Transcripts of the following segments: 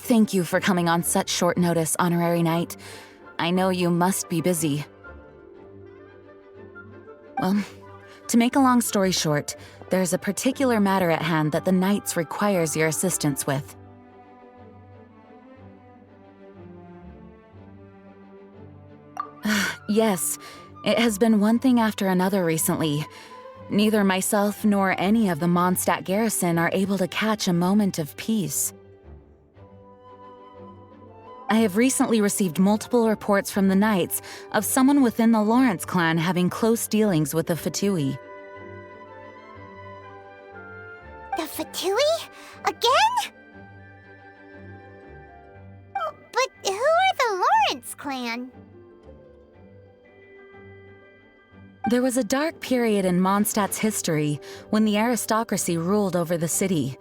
Thank you for coming on such short notice, Honorary Knight. I know you must be busy. Well, to make a long story short, there's a particular matter at hand that the Knights requires your assistance with. Yes, it has been one thing after another recently. Neither myself nor any of the Mondstadt garrison are able to catch a moment of peace. I have recently received multiple reports from the Knights of someone within the Lawrence clan having close dealings with the Fatui. The Fatui? Again? But who are the Lawrence clan? There was a dark period in Mondstadt's history when the aristocracy ruled over the city.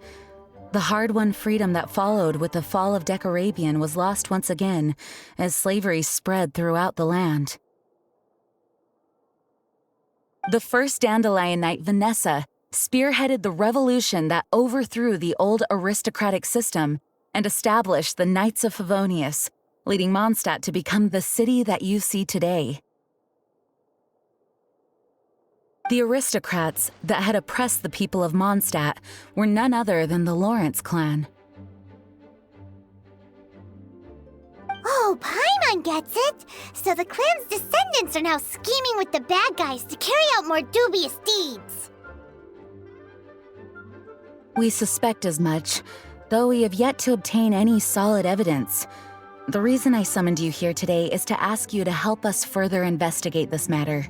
The hard-won freedom that followed with the fall of Decarabian was lost once again as slavery spread throughout the land. The first Dandelion Knight, Vanessa, spearheaded the revolution that overthrew the old aristocratic system and established the Knights of Favonius, leading Mondstadt to become the city that you see today. The aristocrats that had oppressed the people of Mondstadt were none other than the Lawrence clan. Oh, Paimon gets it! So the clan's descendants are now scheming with the bad guys to carry out more dubious deeds. We suspect as much, though we have yet to obtain any solid evidence. The reason I summoned you here today is to ask you to help us further investigate this matter.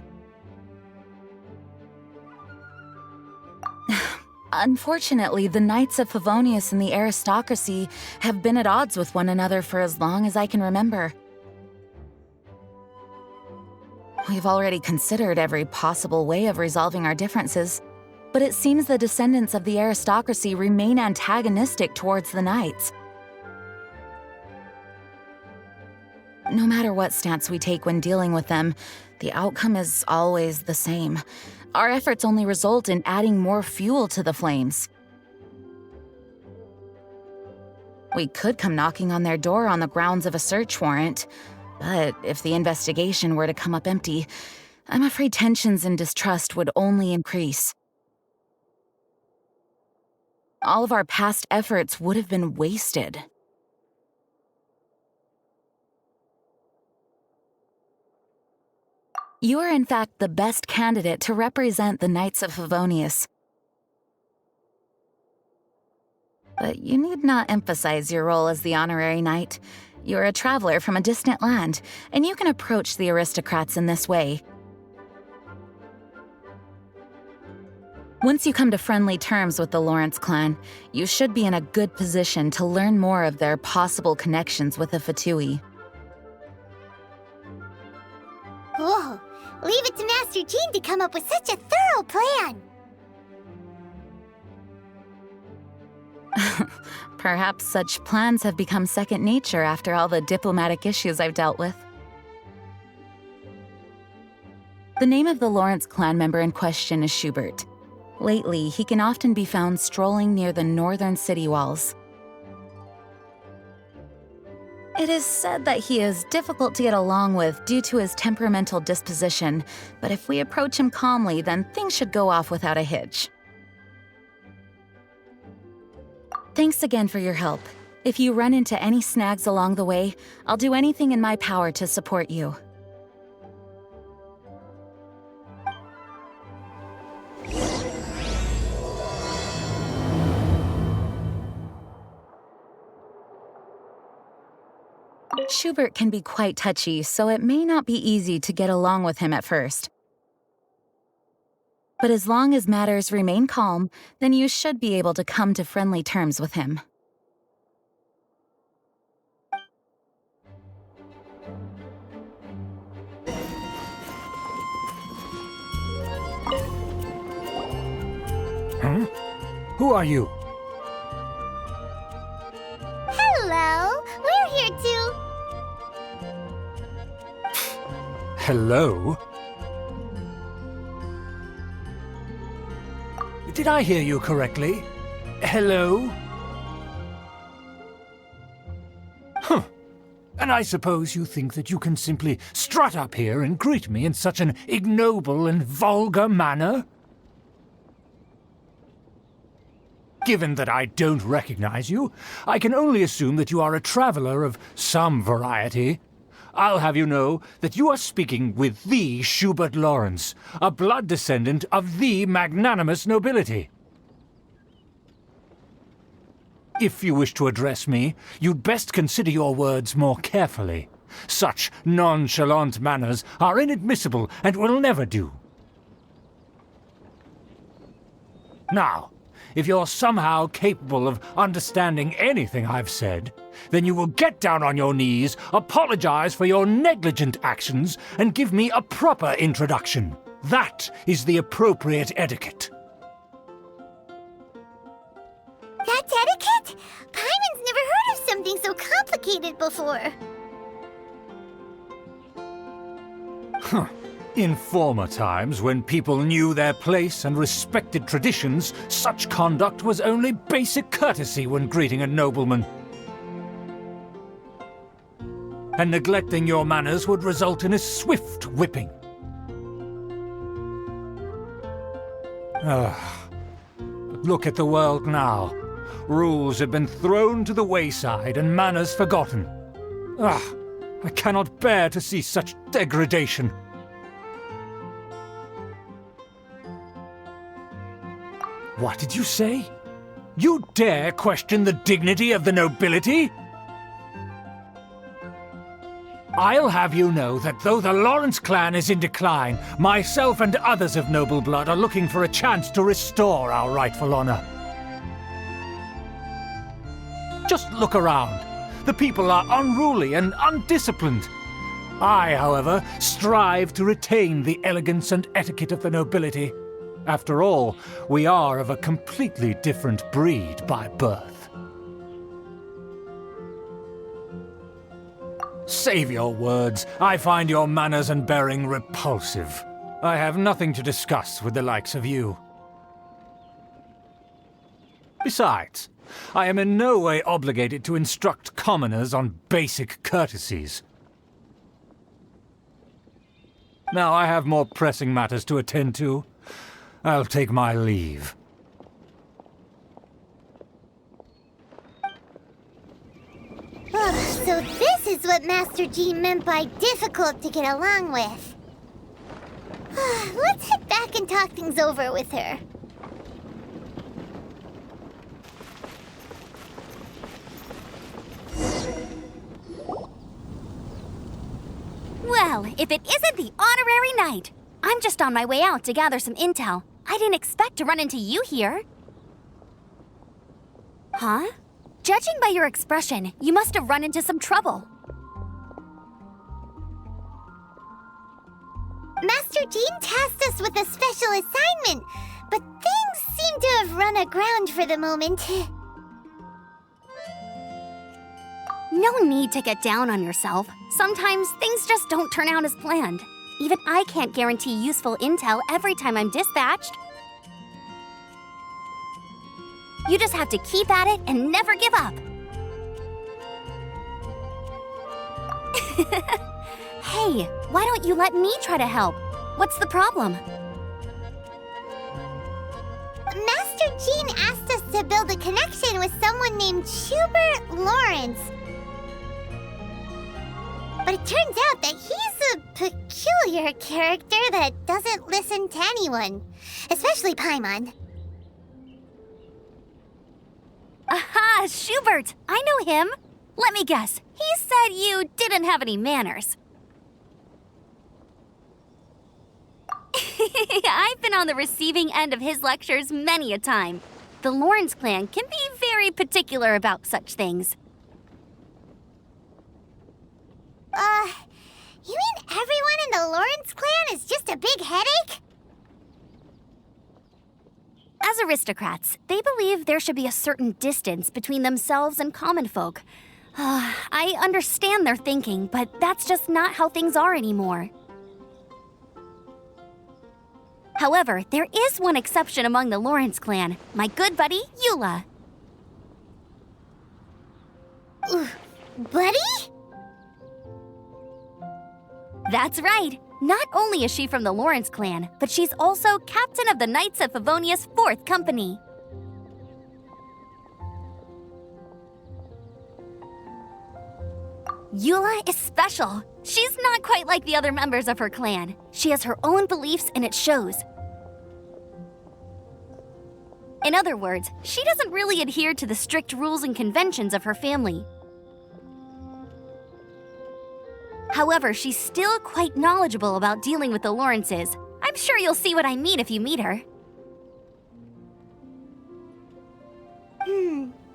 Unfortunately, the Knights of Favonius and the aristocracy have been at odds with one another for as long as I can remember. We've already considered every possible way of resolving our differences, but it seems the descendants of the aristocracy remain antagonistic towards the Knights. No matter what stance we take when dealing with them, the outcome is always the same. Our efforts only result in adding more fuel to the flames. We could come knocking on their door on the grounds of a search warrant, but if the investigation were to come up empty, I'm afraid tensions and distrust would only increase. All of our past efforts would have been wasted. You are in fact the best candidate to represent the Knights of Favonius. But you need not emphasize your role as the honorary knight. You're a traveler from a distant land, and you can approach the aristocrats in this way. Once you come to friendly terms with the Lawrence clan, you should be in a good position to learn more of their possible connections with the Fatui. Whoa! Leave it to Master Jean to come up with such a thorough plan! Perhaps such plans have become second nature after all the diplomatic issues I've dealt with. The name of the Lawrence clan member in question is Schubert. Lately, he can often be found strolling near the northern city walls. It is said that he is difficult to get along with due to his temperamental disposition, but if we approach him calmly, then things should go off without a hitch. Thanks again for your help. If you run into any snags along the way, I'll do anything in my power to support you. Schubert can be quite touchy, so it may not be easy to get along with him at first. But as long as matters remain calm, then you should be able to come to friendly terms with him. Huh? Who are you? Hello! We're here too! Hello? Did I hear you correctly? Hello? And I suppose you think that you can simply strut up here and greet me in such an ignoble and vulgar manner? Given that I don't recognize you, I can only assume that you are a traveler of some variety. I'll have you know that you are speaking with the Schubert Lawrence, a blood descendant of the magnanimous nobility. If you wish to address me, you'd best consider your words more carefully. Such nonchalant manners are inadmissible and will never do. Now, if you're somehow capable of understanding anything I've said, then you will get down on your knees, apologize for your negligent actions, and give me a proper introduction. That is the appropriate etiquette. That's etiquette? Paimon's never heard of something so complicated before. In former times, when people knew their place and respected traditions, such conduct was only basic courtesy when greeting a nobleman. And neglecting your manners would result in a swift whipping. But look at the world now. Rules have been thrown to the wayside and manners forgotten. I cannot bear to see such degradation. What did you say? You dare question the dignity of the nobility? I'll have you know that though the Lawrence clan is in decline, myself and others of noble blood are looking for a chance to restore our rightful honor. Just look around. The people are unruly and undisciplined. I, however, strive to retain the elegance and etiquette of the nobility. After all, we are of a completely different breed by birth. Save your words. I find your manners and bearing repulsive. I have nothing to discuss with the likes of you. Besides, I am in no way obligated to instruct commoners on basic courtesies. Now I have more pressing matters to attend to. I'll take my leave. So this is what Master G meant by difficult to get along with. Let's head back and talk things over with her. Well, if it isn't the honorary knight! I'm just on my way out to gather some intel. I didn't expect to run into you here. Huh? Judging by your expression, you must have run into some trouble. Master Jean tasked us with a special assignment, but things seem to have run aground for the moment. No need to get down on yourself. Sometimes things just don't turn out as planned. Even I can't guarantee useful intel every time I'm dispatched. You just have to keep at it and never give up. Hey, why don't you let me try to help? What's the problem? Master Jean asked us to build a connection with someone named Schubert Lawrence. But it turns out that he's a peculiar character that doesn't listen to anyone, especially Paimon. Aha, Schubert! I know him. Let me guess, he said you didn't have any manners. I've been on the receiving end of his lectures many a time. The Lawrence clan can be very particular about such things. You mean everyone in the Lawrence clan is just a big headache? As aristocrats, they believe there should be a certain distance between themselves and common folk. I understand their thinking, but that's just not how things are anymore. However, there is one exception among the Lawrence clan, my good buddy, Eula. Buddy? That's right. Not only is she from the Lawrence clan, but she's also captain of the Knights of Favonia's 4th company. Eula is special. She's not quite like the other members of her clan. She has her own beliefs and it shows. In other words, she doesn't really adhere to the strict rules and conventions of her family. However, she's still quite knowledgeable about dealing with the Lawrences. I'm sure you'll see what I mean if you meet her.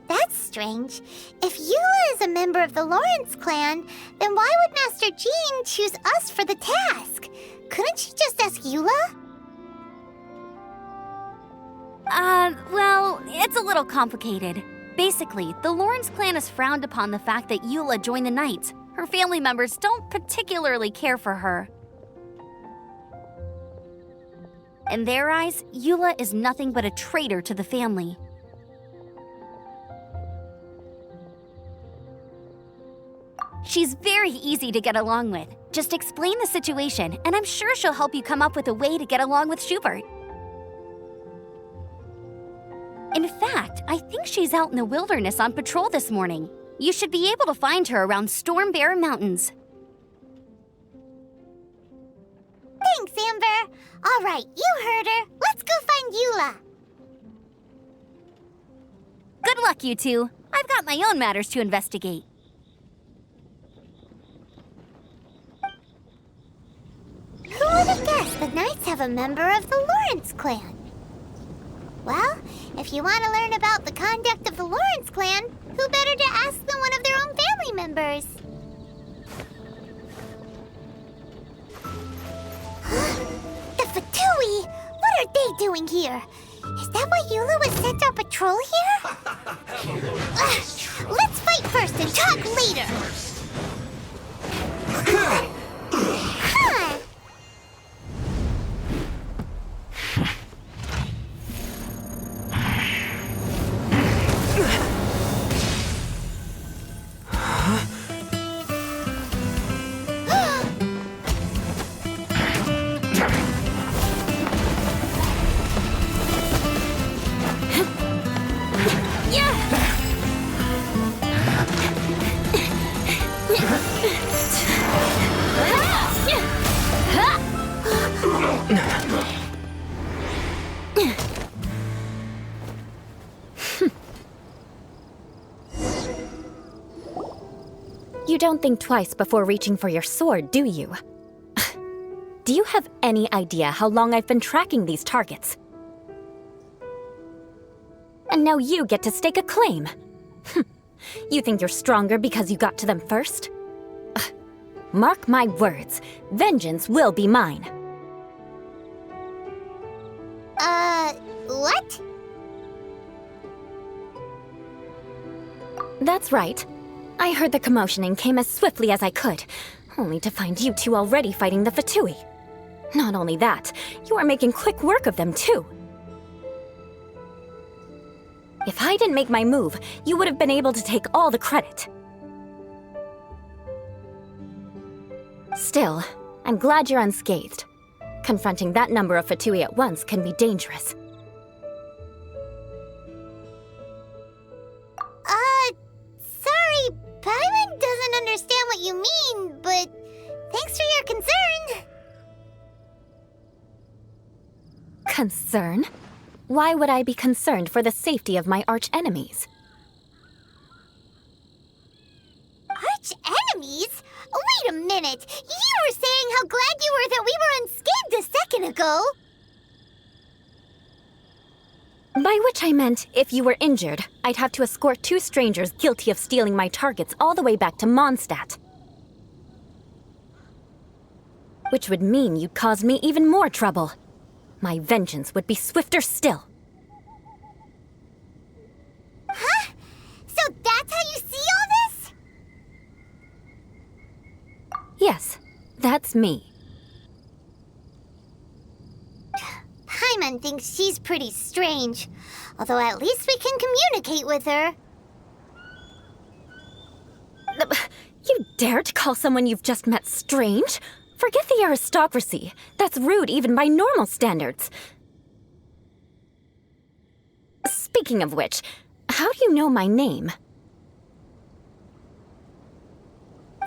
That's strange. If Eula is a member of the Lawrence clan, then why would Master Jean choose us for the task? Couldn't she just ask Eula? Well, it's a little complicated. Basically, the Lawrence clan has frowned upon the fact that Eula joined the Knights. Her family members don't particularly care for her. In their eyes, Eula is nothing but a traitor to the family. She's very easy to get along with. Just explain the situation, and I'm sure she'll help you come up with a way to get along with Schubert. In fact, I think she's out in the wilderness on patrol this morning. You should be able to find her around Storm Bear Mountains. Thanks, Amber. All right, you heard her. Let's go find Eula. Good luck, you two. I've got my own matters to investigate. Who would have guessed the Knights have a member of the Lawrence clan? Well, if you want to learn about the conduct of the Lawrence clan, who better to ask than one of their own family members? The Fatui! What are they doing here? Is that why Eula was sent on patrol here? Let's fight first and talk later! Huh. You don't think twice before reaching for your sword, do you? Do you have any idea how long I've been tracking these targets? And now you get to stake a claim. You think you're stronger because you got to them first? Mark my words, vengeance will be mine. What? That's right. I heard the commotion and came as swiftly as I could, only to find you two already fighting the Fatui. Not only that, you are making quick work of them too. If I didn't make my move, you would have been able to take all the credit. Still, I'm glad you're unscathed. Confronting that number of Fatui at once can be dangerous. Sorry, Paimon doesn't understand what you mean, but thanks for your concern. Concern? Why would I be concerned for the safety of my arch-enemies? Arch-enemies? Wait a minute! You were saying how glad you were that we were unscathed a second ago! By which I meant, if you were injured, I'd have to escort two strangers guilty of stealing my targets all the way back to Mondstadt. Which would mean you'd cause me even more trouble. My vengeance would be swifter still. Huh? So that's how you see all this? Yes, that's me. Paimon thinks she's pretty strange, although at least we can communicate with her. You dare to call someone you've just met strange? Forget the aristocracy. That's rude even by normal standards. Speaking of which, how do you know my name?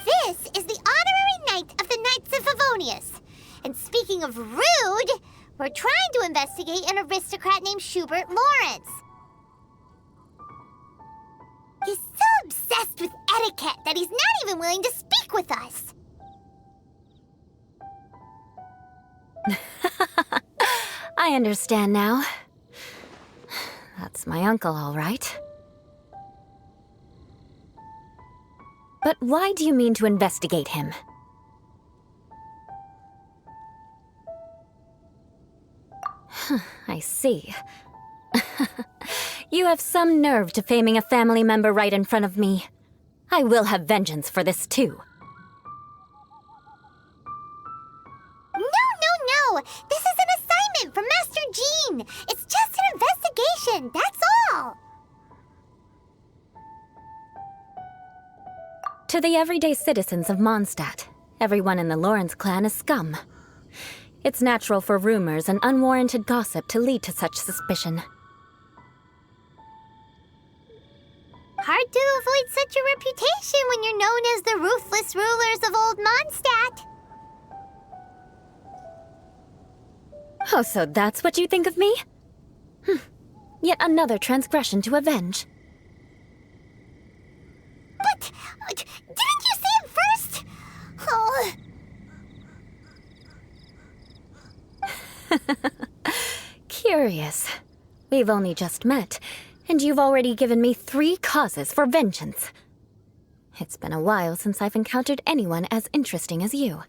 This is the honorary knight of the Knights of Favonius. And speaking of rude, we're trying to investigate an aristocrat named Schubert Lawrence. He's so obsessed with etiquette that he's not even willing to speak with us. I understand now. That's my uncle, all right. But why do you mean to investigate him? I see. You have some nerve to faming a family member right in front of me. I will have vengeance for this too. No! This is an assignment from Master Jean! It's just an investigation, that's all! To the everyday citizens of Mondstadt, everyone in the Lawrence clan is scum. It's natural for rumors and unwarranted gossip to lead to such suspicion. Hard to avoid such a reputation when you're known as the ruthless rulers of Old Mondstadt. Oh, so that's what you think of me? Yet another transgression to avenge. But didn't you say it first? Oh. Curious. We've only just met, and you've already given me 3 causes for vengeance. It's been a while since I've encountered anyone as interesting as you.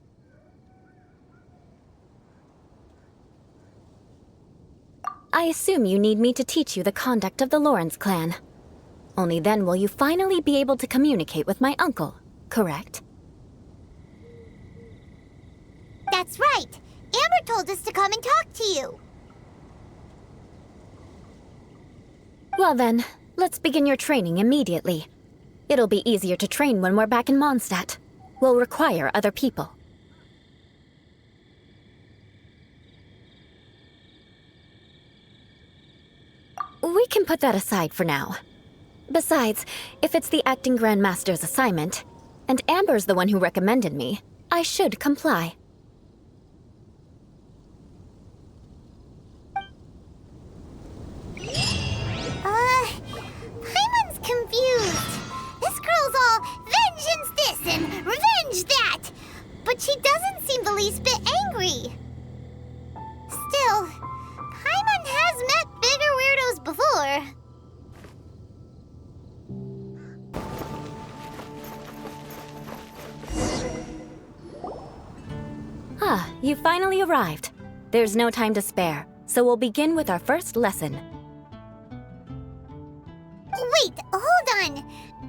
I assume you need me to teach you the conduct of the Lawrence clan. Only then will you finally be able to communicate with my uncle, correct? That's right. Amber told us to come and talk to you. Well then, let's begin your training immediately. It'll be easier to train when we're back in Mondstadt. We'll require other people. We can put that aside for now. Besides, if it's the acting Grandmaster's assignment, and Amber's the one who recommended me, I should comply. Paimon's confused. This girl's all vengeance this and revenge that. But she doesn't seem the least bit angry. Still, Paimon has met bigger weirdos before. Ah, you finally arrived. There's no time to spare, so we'll begin with our first lesson. Wait, hold on.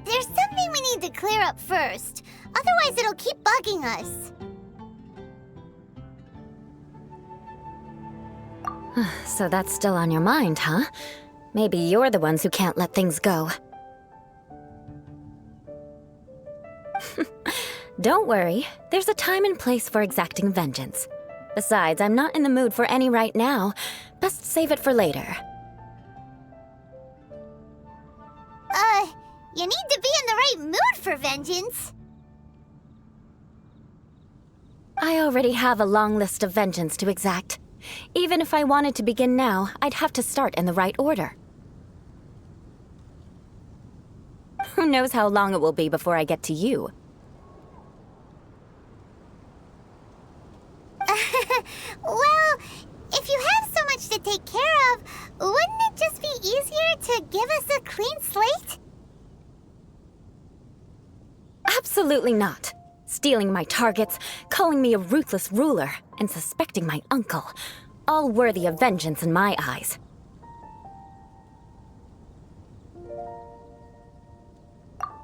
There's something we need to clear up first. Otherwise, it'll keep bugging us. So that's still on your mind, huh? Maybe you're the ones who can't let things go. Don't worry, there's a time and place for exacting vengeance. Besides, I'm not in the mood for any right now. Best save it for later. You need to be in the right mood for vengeance. I already have a long list of vengeance to exact. Even if I wanted to begin now, I'd have to start in the right order. Who knows how long it will be before I get to you? Well, if you have so much to take care of, wouldn't it just be easier to give us a clean slate? Absolutely not. Stealing my targets, calling me a ruthless ruler, and suspecting my uncle. All worthy of vengeance in my eyes.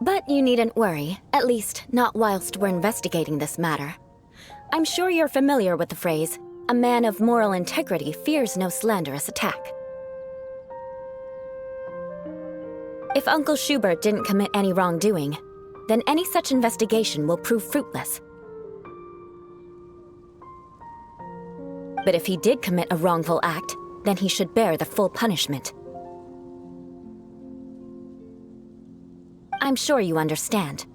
But you needn't worry, at least not whilst we're investigating this matter. I'm sure you're familiar with the phrase, a man of moral integrity fears no slanderous attack. If Uncle Schubert didn't commit any wrongdoing, then any such investigation will prove fruitless. But if he did commit a wrongful act, then he should bear the full punishment. I'm sure you understand.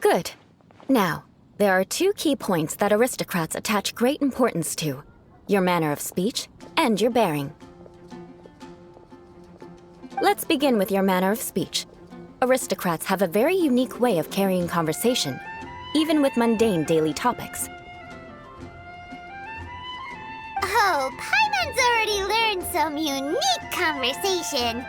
Good. Now, there are two key points that aristocrats attach great importance to: your manner of speech and your bearing. Let's begin with your manner of speech. Aristocrats have a very unique way of carrying conversation, even with mundane daily topics. Oh, Paimon's already learned some unique conversation.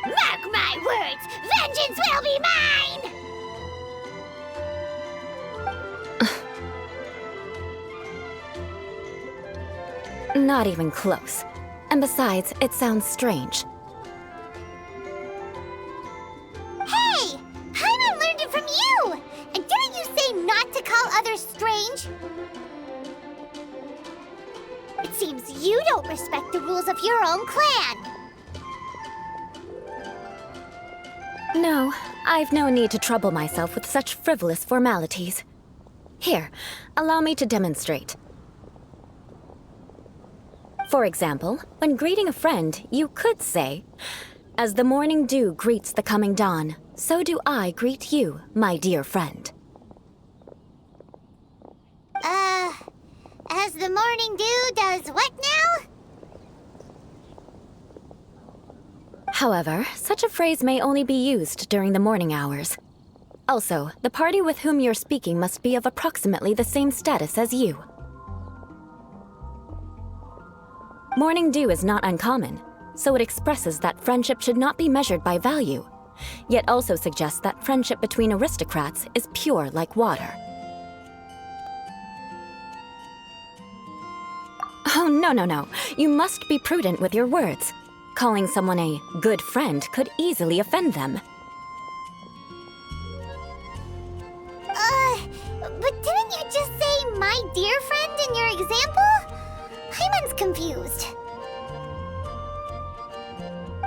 Mark my words, vengeance will be mine! Not even close. And besides, it sounds strange. Hey! Paimon learned it from you! And didn't you say not to call others strange? It seems you don't respect the rules of your own clan. No, I've no need to trouble myself with such frivolous formalities. Here, allow me to demonstrate. For example, when greeting a friend, you could say, "As the morning dew greets the coming dawn, so do I greet you, my dear friend." As the morning dew does what now? However, such a phrase may only be used during the morning hours. Also, the party with whom you're speaking must be of approximately the same status as you. Morning dew is not uncommon, so it expresses that friendship should not be measured by value, yet also suggests that friendship between aristocrats is pure like water. Oh, no. You must be prudent with your words. Calling someone a good friend could easily offend them. But didn't you just say my dear friend in your example? Paimon's confused.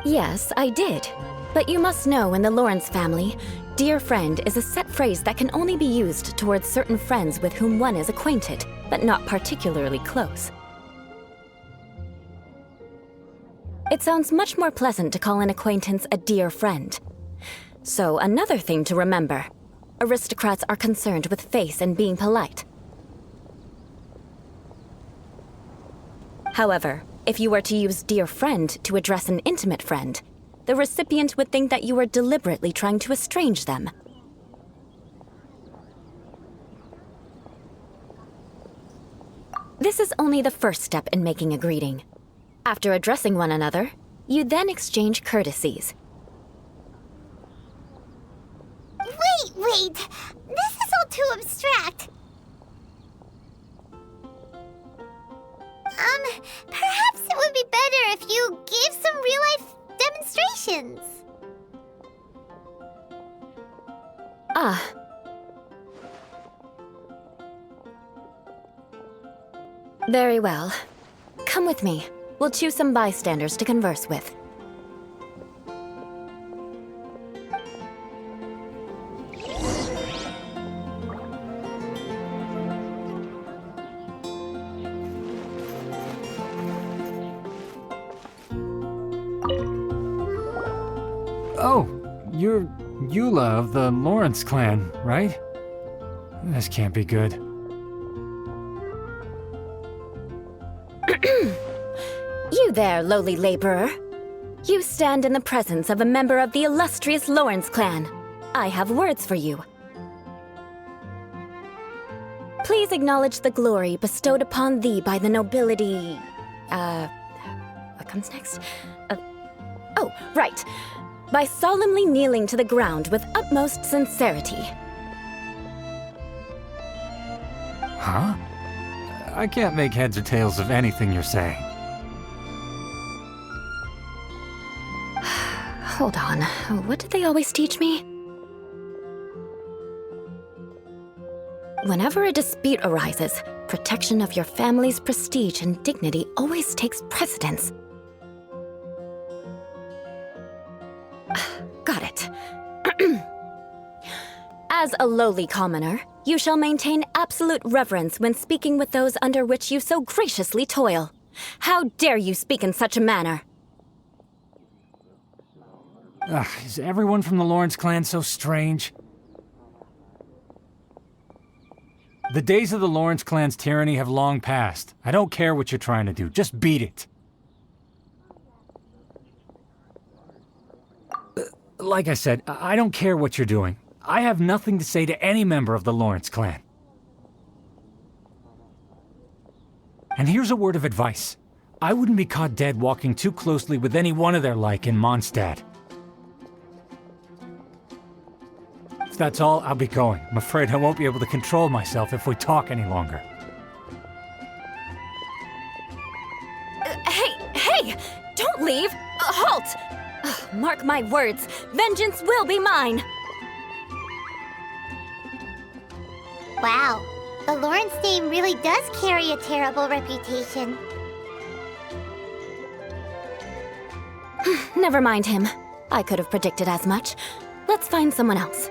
Yes, I did. But you must know in the Lawrence family, dear friend is a set phrase that can only be used towards certain friends with whom one is acquainted, but not particularly close. It sounds much more pleasant to call an acquaintance a dear friend. So another thing to remember, aristocrats are concerned with face and being polite. However, if you were to use dear friend to address an intimate friend, the recipient would think that you were deliberately trying to estrange them. This is only the first step in making a greeting. After addressing one another, you then exchange courtesies. Wait! This is all too abstract. Perhaps it would be better if you gave some real-life demonstrations. Ah. Very well. Come with me. We'll choose some bystanders to converse with. Oh, you're Eula of the Lawrence clan, right? This can't be good. You there, lowly laborer. You stand in the presence of a member of the illustrious Lawrence clan. I have words for you. Please acknowledge the glory bestowed upon thee by the nobility... What comes next? Oh, right. By solemnly kneeling to the ground with utmost sincerity. Huh? I can't make heads or tails of anything you're saying. Hold on. What did they always teach me? Whenever a dispute arises, protection of your family's prestige and dignity always takes precedence. Got it. As a lowly commoner, you shall maintain absolute reverence when speaking with those under which you so graciously toil. How dare you speak in such a manner? Ugh, is everyone from the Lawrence clan so strange? The days of the Lawrence clan's tyranny have long passed. I don't care what you're trying to do, just beat it. Like I said, I don't care what you're doing. I have nothing to say to any member of the Lawrence clan. And here's a word of advice. I wouldn't be caught dead walking too closely with any one of their like in Mondstadt. If that's all, I'll be going. I'm afraid I won't be able to control myself if we talk any longer. Hey! Don't leave! Halt! Ugh, mark my words, vengeance will be mine! Wow, the Lawrence name really does carry a terrible reputation. Never mind him. I could have predicted as much. Let's find someone else.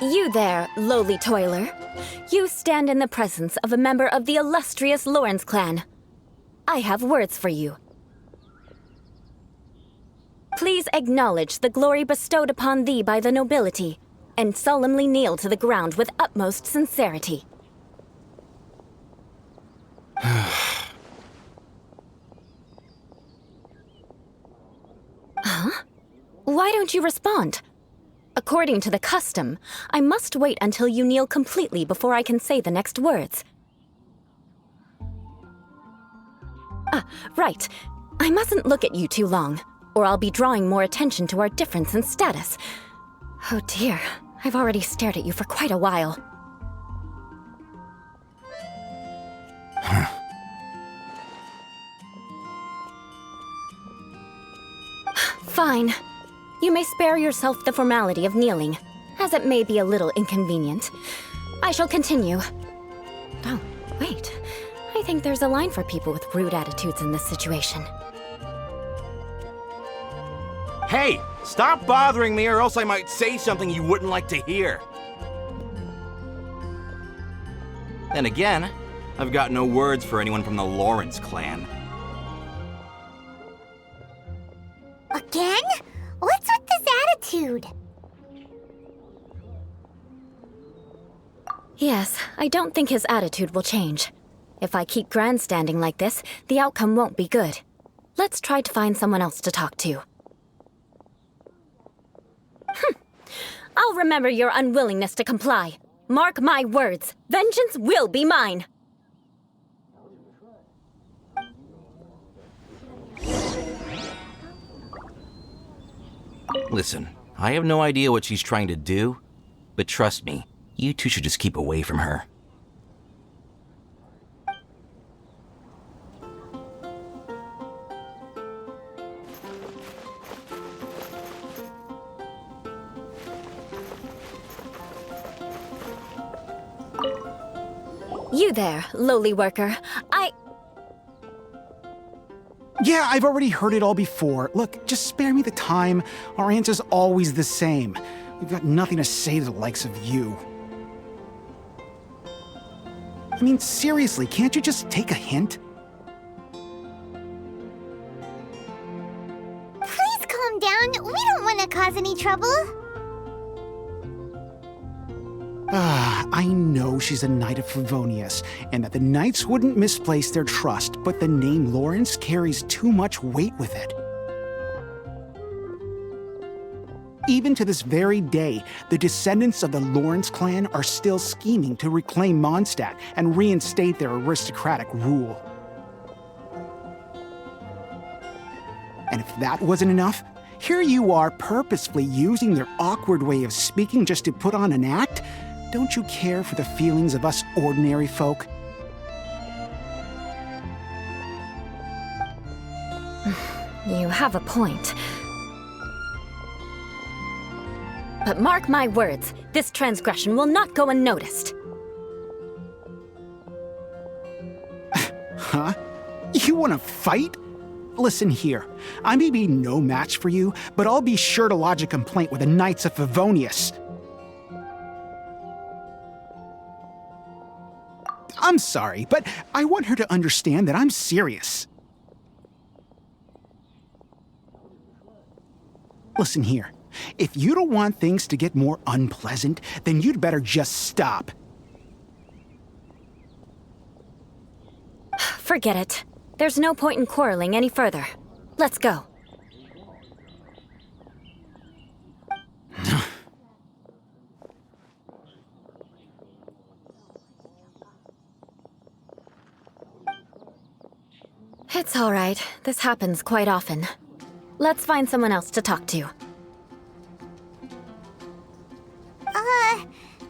You there, lowly toiler. You stand in the presence of a member of the illustrious Lawrence clan. I have words for you. Please acknowledge the glory bestowed upon thee by the nobility, and solemnly kneel to the ground with utmost sincerity. Huh? Why don't you respond? According to the custom, I must wait until you kneel completely before I can say the next words. Right. I mustn't look at you too long, or I'll be drawing more attention to our difference in status. Oh dear, I've already stared at you for quite a while. Fine. You may spare yourself the formality of kneeling, as it may be a little inconvenient. I shall continue. Oh, wait. I think there's a line for people with rude attitudes in this situation. Hey! Stop bothering me or else I might say something you wouldn't like to hear. Then again, I've got no words for anyone from the Lawrence clan. Again? What's with this attitude? Yes, I don't think his attitude will change. If I keep grandstanding like this, the outcome won't be good. Let's try to find someone else to talk to. I'll remember your unwillingness to comply. Mark my words, vengeance will be mine. Listen, I have no idea what she's trying to do, but trust me, you two should just keep away from her. You there, lowly worker. Yeah, I've already heard it all before. Look, just spare me the time. Our answer's always the same. We've got nothing to say to the likes of you. I mean, seriously, can't you just take a hint? Please calm down. We don't want to cause any trouble. I know she's a knight of Favonius, and that the knights wouldn't misplace their trust, but the name Lawrence carries too much weight with it. Even to this very day, the descendants of the Lawrence clan are still scheming to reclaim Mondstadt and reinstate their aristocratic rule. And if that wasn't enough, here you are purposefully using their awkward way of speaking just to put on an act? Don't you care for the feelings of us ordinary folk? You have a point. But mark my words, this transgression will not go unnoticed. Huh? You want to fight? Listen here, I may be no match for you, but I'll be sure to lodge a complaint with the Knights of Favonius. I'm sorry, but I want her to understand that I'm serious. Listen here, if you don't want things to get more unpleasant, then you'd better just stop. Forget it. There's no point in quarreling any further. Let's go. It's all right. This happens quite often. Let's find someone else to talk to.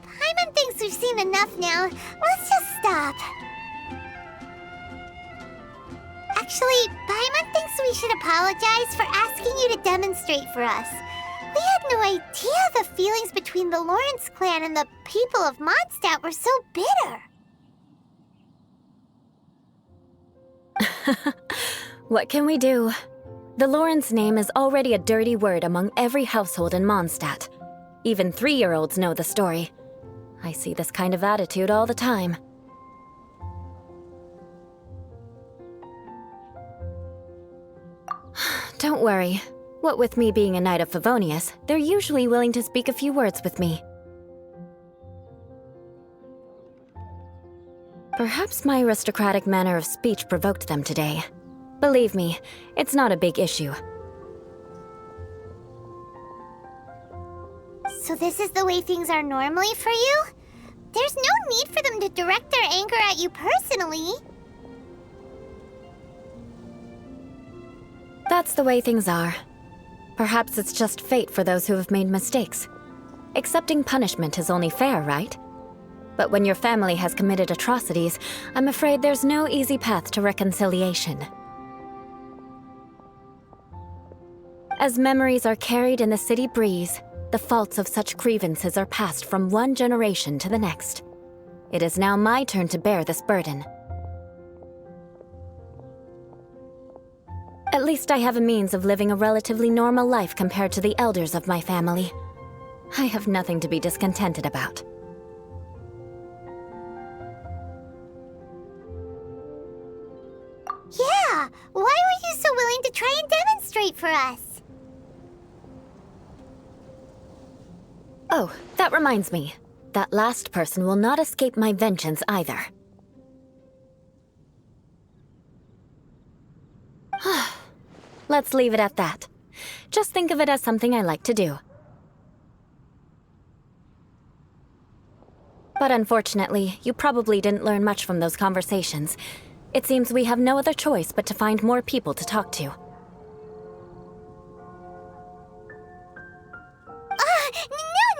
Paimon thinks we've seen enough now. Let's just stop. Actually, Paimon thinks we should apologize for asking you to demonstrate for us. We had no idea the feelings between the Lawrence clan and the people of Mondstadt were so bitter. What can we do? The Lawrence name is already a dirty word among every household in Mondstadt. Even 3-year-olds know the story. I see this kind of attitude all the time. Don't worry. What with me being a Knight of Favonius, they're usually willing to speak a few words with me. Perhaps my aristocratic manner of speech provoked them today. Believe me, it's not a big issue. So this is the way things are normally for you? There's no need for them to direct their anger at you personally. That's the way things are. Perhaps it's just fate for those who have made mistakes. Accepting punishment is only fair, right? But when your family has committed atrocities, I'm afraid there's no easy path to reconciliation. As memories are carried in the city breeze, the faults of such grievances are passed from one generation to the next. It is now my turn to bear this burden. At least I have a means of living a relatively normal life compared to the elders of my family. I have nothing to be discontented about. Yeah, why were you so willing to try and demonstrate for us? Oh, that reminds me. That last person will not escape my vengeance either. Let's leave it at that. Just think of it as something I like to do. But unfortunately, you probably didn't learn much from those conversations. It seems we have no other choice but to find more people to talk to. No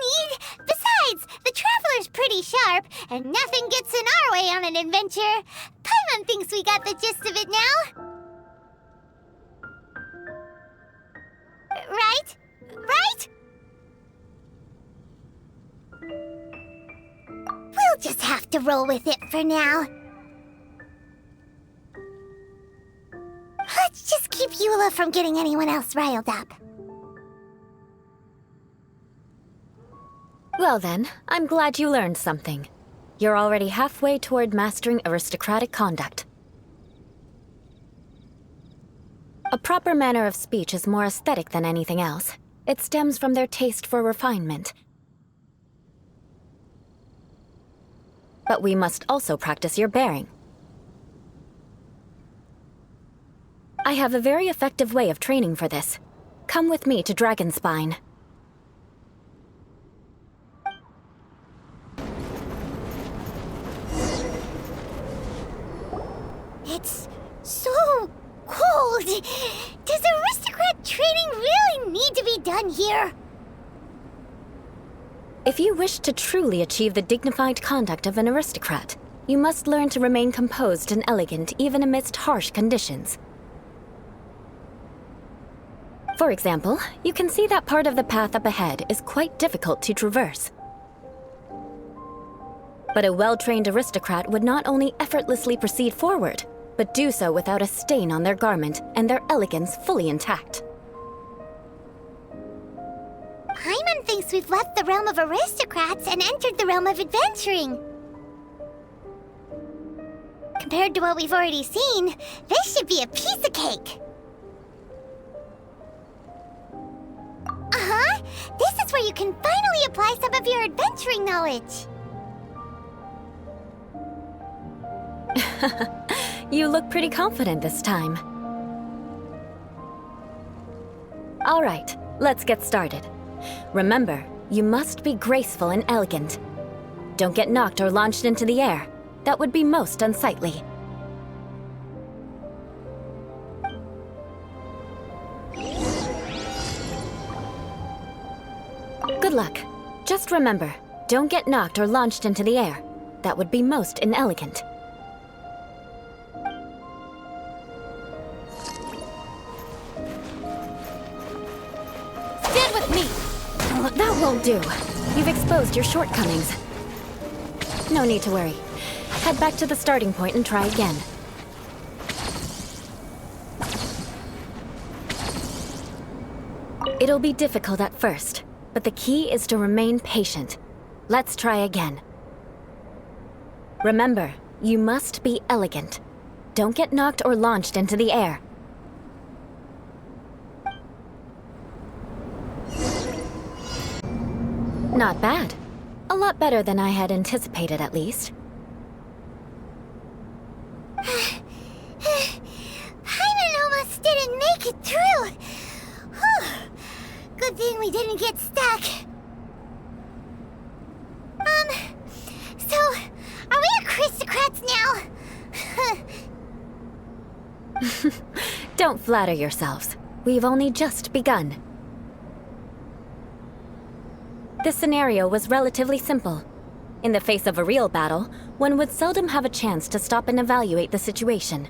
need! Besides, the Traveler's pretty sharp, and nothing gets in our way on an adventure. Paimon thinks we got the gist of it now. Right? Right? We'll just have to roll with it for now. Let's just keep Eula from getting anyone else riled up. Well then, I'm glad you learned something. You're already halfway toward mastering aristocratic conduct. A proper manner of speech is more aesthetic than anything else. It stems from their taste for refinement. But we must also practice your bearing. I have a very effective way of training for this. Come with me to Dragonspine. It's so cold. Does aristocrat training really need to be done here? If you wish to truly achieve the dignified conduct of an aristocrat, you must learn to remain composed and elegant even amidst harsh conditions. For example, you can see that part of the path up ahead is quite difficult to traverse. But a well-trained aristocrat would not only effortlessly proceed forward, but do so without a stain on their garment and their elegance fully intact. Paimon thinks we've left the realm of aristocrats and entered the realm of adventuring. Compared to what we've already seen, this should be a piece of cake. Uh-huh. This is where you can finally apply some of your adventuring knowledge. You look pretty confident this time. All right, let's get started. Remember, you must be graceful and elegant. Don't get knocked or launched into the air. That would be most unsightly. Good luck. Just remember, don't get knocked or launched into the air. That would be most inelegant. Stand with me! Oh, that won't do. You've exposed your shortcomings. No need to worry. Head back to the starting point and try again. It'll be difficult at first, but the key is to remain patient. Let's try again. Remember, you must be elegant. Don't get knocked or launched into the air. Not bad. A lot better than I had anticipated, at least. Paimon almost didn't make it through. Whew. Good thing we didn't get stuck. So, are we aristocrats now? Don't flatter yourselves. We've only just begun. This scenario was relatively simple. In the face of a real battle, one would seldom have a chance to stop and evaluate the situation.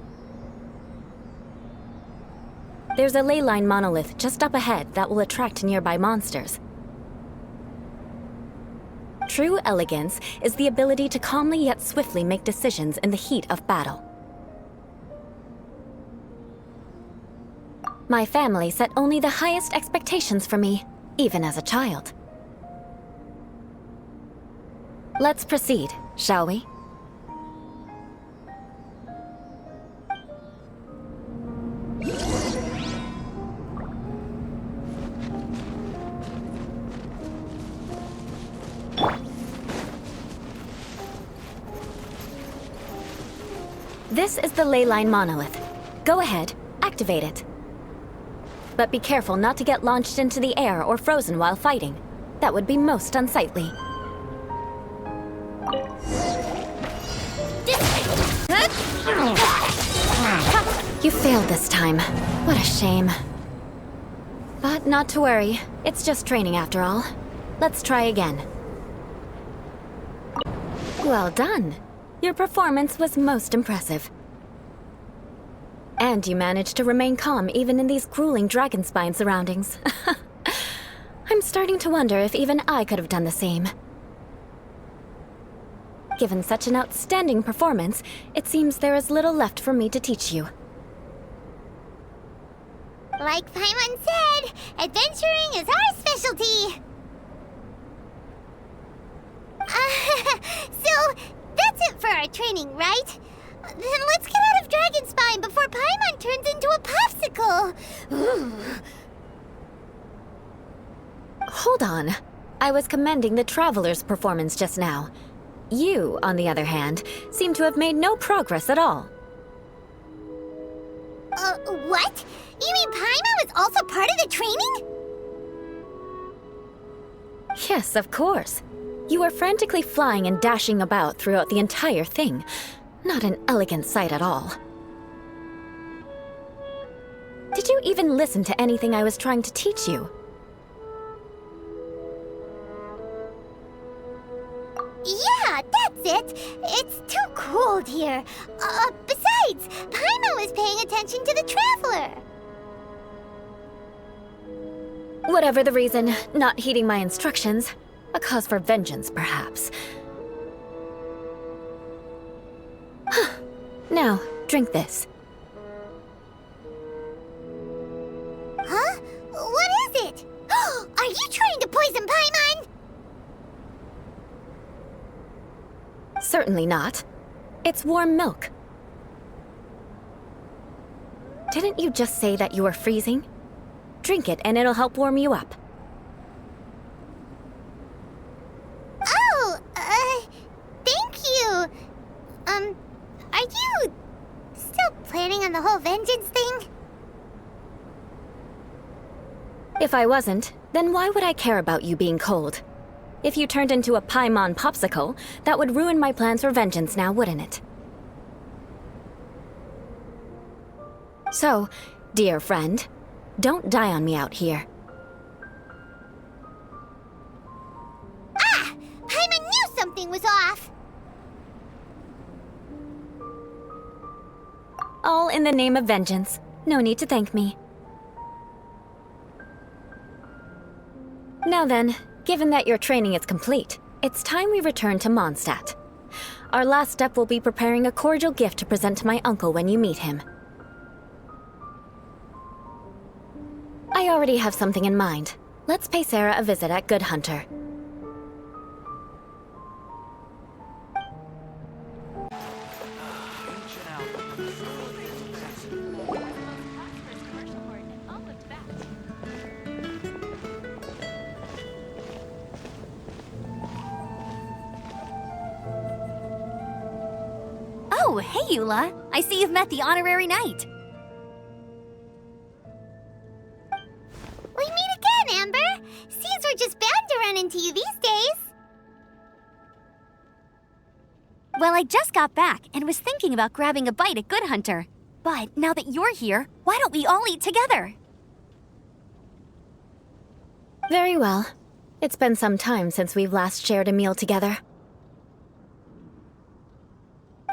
There's a ley line monolith just up ahead that will attract nearby monsters. True elegance is the ability to calmly yet swiftly make decisions in the heat of battle. My family set only the highest expectations for me, even as a child. Let's proceed, shall we? This is the ley line monolith. Go ahead, activate it. But be careful not to get launched into the air or frozen while fighting. That would be most unsightly. You failed this time. What a shame. But not to worry. It's just training after all. Let's try again. Well done. Your performance was most impressive. And you managed to remain calm even in these grueling dragon spine surroundings. I'm starting to wonder if even I could have done the same. Given such an outstanding performance, it seems there is little left for me to teach you. Like Paimon said, adventuring is our specialty. So, that's it for our training, right? Then let's get out of Dragonspine before Paimon turns into a popsicle. Hold on. I was commending the Traveler's performance just now. You, on the other hand, seem to have made no progress at all. What? You mean Paimon was also part of the training? Yes, of course. You were frantically flying and dashing about throughout the entire thing. Not an elegant sight at all. Did you even listen to anything I was trying to teach you? Yeah, that's it. It's too cold here. Besides, Paimon was paying attention to the Traveler. Whatever the reason, not heeding my instructions, a cause for vengeance, perhaps. Now, drink this. Huh? What is it? Are you trying to poison Paimon? Certainly not. It's warm milk. Didn't you just say that you were freezing? Drink it and it'll help warm you up. Oh, thank you. Are you still planning on the whole vengeance thing? If I wasn't, then why would I care about you being cold? If you turned into a Paimon popsicle, that would ruin my plans for vengeance now, wouldn't it? So, dear friend, don't die on me out here. Ah! Paimon knew something was off! All in the name of vengeance. No need to thank me. Now then, given that your training is complete, it's time we return to Mondstadt. Our last step will be preparing a cordial gift to present to my uncle when you meet him. I already have something in mind. Let's pay Sarah a visit at Good Hunter. Oh, hey, Eula. I see you've met the honorary knight. We meet again, Amber! Seems we're just bound to run into you these days. Well, I just got back and was thinking about grabbing a bite at Good Hunter. But now that you're here, why don't we all eat together? Very well. It's been some time since we've last shared a meal together.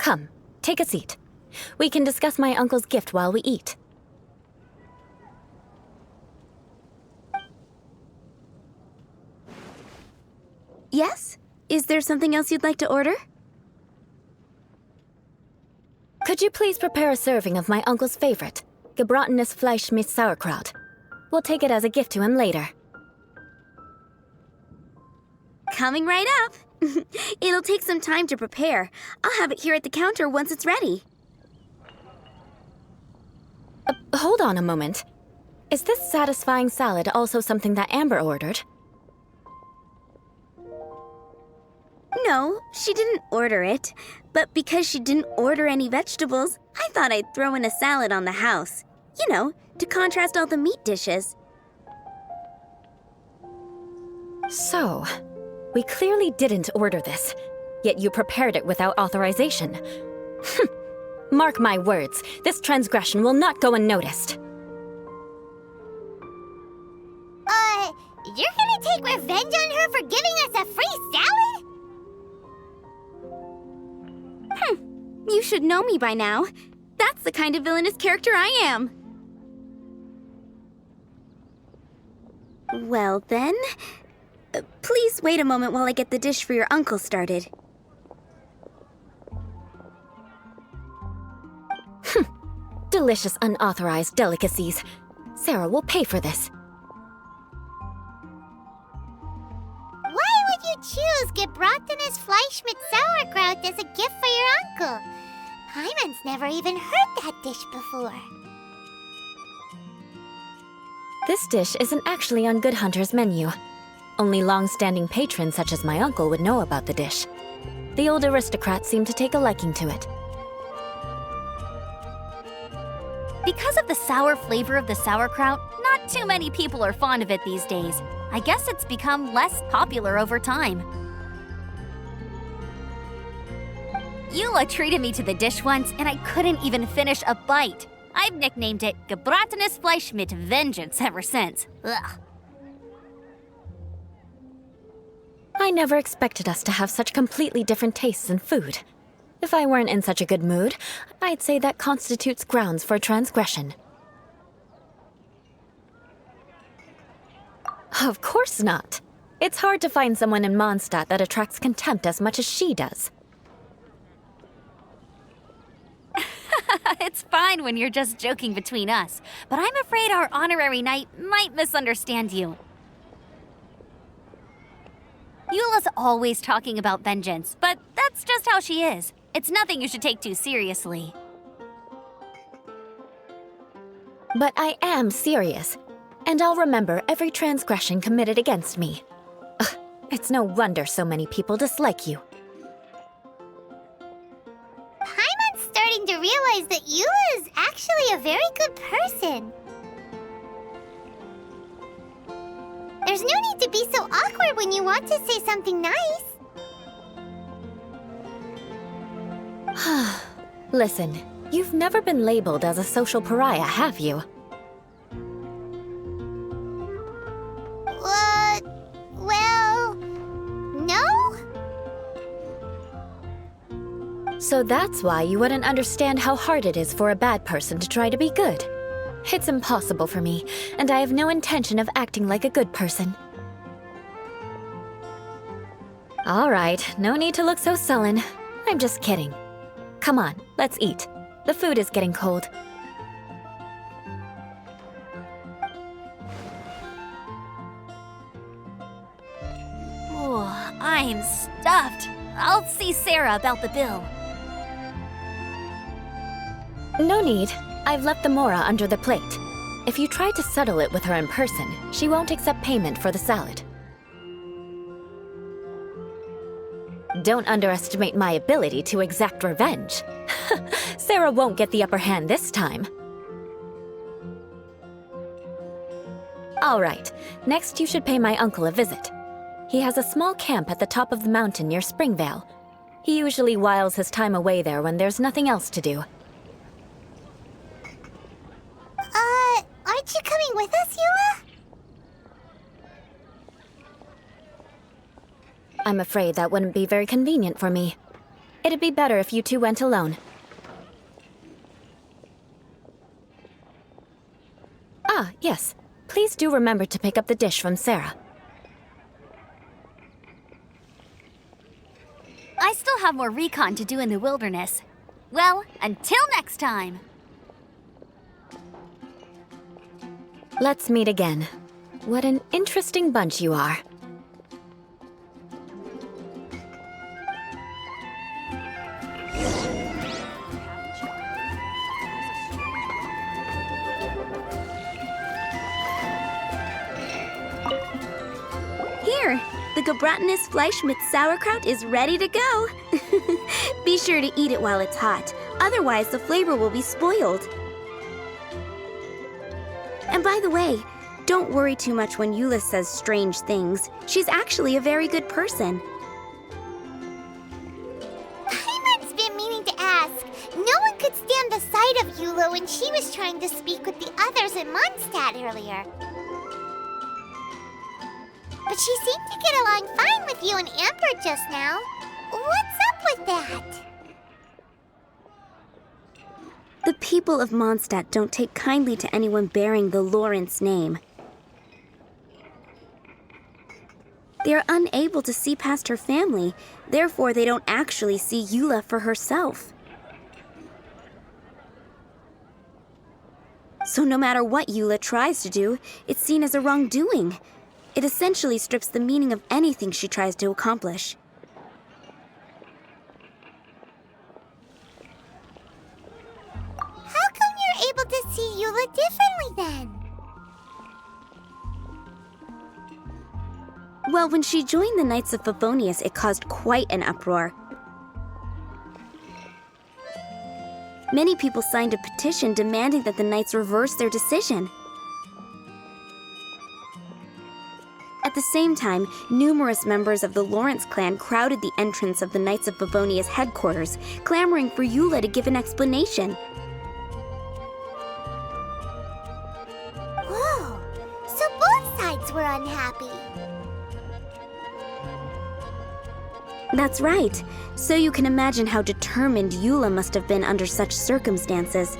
Come, take a seat. We can discuss my uncle's gift while we eat. Yes? Is there something else you'd like to order? Could you please prepare a serving of my uncle's favorite, gebratenes Fleisch mit Sauerkraut? We'll take it as a gift to him later. Coming right up. It'll take some time to prepare. I'll have it here at the counter once it's ready. Hold on a moment. Is this satisfying salad also something that Amber ordered? No, she didn't order it. But because she didn't order any vegetables, I thought I'd throw in a salad on the house. You know, to contrast all the meat dishes. So, we clearly didn't order this, yet you prepared it without authorization. Mark my words, this transgression will not go unnoticed. You're gonna take revenge on her for giving us a free salad? You should know me by now. That's the kind of villainous character I am. Well then, please wait a moment while I get the dish for your uncle started. Delicious unauthorized delicacies. Sarah will pay for this. Why would you choose gebratenes Fleisch mit Sauerkraut as a gift for your uncle? Paimon's never even heard that dish before. This dish isn't actually on Good Hunter's menu. Only long-standing patrons such as my uncle would know about the dish. The old aristocrats seem to take a liking to it. Because of the sour flavor of the sauerkraut, not too many people are fond of it these days. I guess it's become less popular over time. Eula treated me to the dish once, and I couldn't even finish a bite. I've nicknamed it gebratenes Fleisch mit Vengeance ever since. Ugh. I never expected us to have such completely different tastes in food. If I weren't in such a good mood, I'd say that constitutes grounds for transgression. Of course not. It's hard to find someone in Mondstadt that attracts contempt as much as she does. It's fine when you're just joking between us, but I'm afraid our honorary knight might misunderstand you. Eula's always talking about vengeance, but that's just how she is. It's nothing you should take too seriously. But I am serious, and I'll remember every transgression committed against me. Ugh, it's no wonder so many people dislike you. Paimon's starting to realize that Eula is actually a very good person. There's no need to be so awkward when you want to say something nice. Listen, you've never been labeled as a social pariah, have you? Well, no? So that's why you wouldn't understand how hard it is for a bad person to try to be good. It's impossible for me, and I have no intention of acting like a good person. All right, no need to look so sullen. I'm just kidding. Come on, let's eat. The food is getting cold. Oh, I'm stuffed. I'll see Sarah about the bill. No need. I've left the mora under the plate. If you try to settle it with her in person, she won't accept payment for the salad. Don't underestimate my ability to exact revenge. Sarah won't get the upper hand this time. All right, next you should pay my uncle a visit. He has a small camp at the top of the mountain near Springvale. He usually whiles his time away there when there's nothing else to do. Aren't you coming with us, Eula? I'm afraid that wouldn't be very convenient for me. It'd be better if you two went alone. Ah, yes. Please do remember to pick up the dish from Sarah. I still have more recon to do in the wilderness. Well, until next time. Let's meet again. What an interesting bunch you are. Here, the Gebratenes Fleischmitz sauerkraut is ready to go. Be sure to eat it while it's hot, otherwise the flavor will be spoiled. And by the way, don't worry too much when Eula says strange things. She's actually a very good person. Paimon's been meaning to ask. No one could stand the sight of Eula when she was trying to speak with the others in Mondstadt earlier. But she seemed to get along fine with you and Amber just now. What's up with that? The people of Mondstadt don't take kindly to anyone bearing the Lawrence name. They are unable to see past her family, therefore they don't actually see Eula for herself. So no matter what Eula tries to do, it's seen as a wrongdoing. It essentially strips the meaning of anything she tries to accomplish. How come you're able to see Eula differently then? Well, when she joined the Knights of Favonius, it caused quite an uproar. Many people signed a petition demanding that the Knights reverse their decision. At the same time, numerous members of the Lawrence clan crowded the entrance of the Knights of Favonius headquarters, clamoring for Eula to give an explanation. Whoa, so both sides were unhappy. That's right. So you can imagine how determined Eula must have been under such circumstances.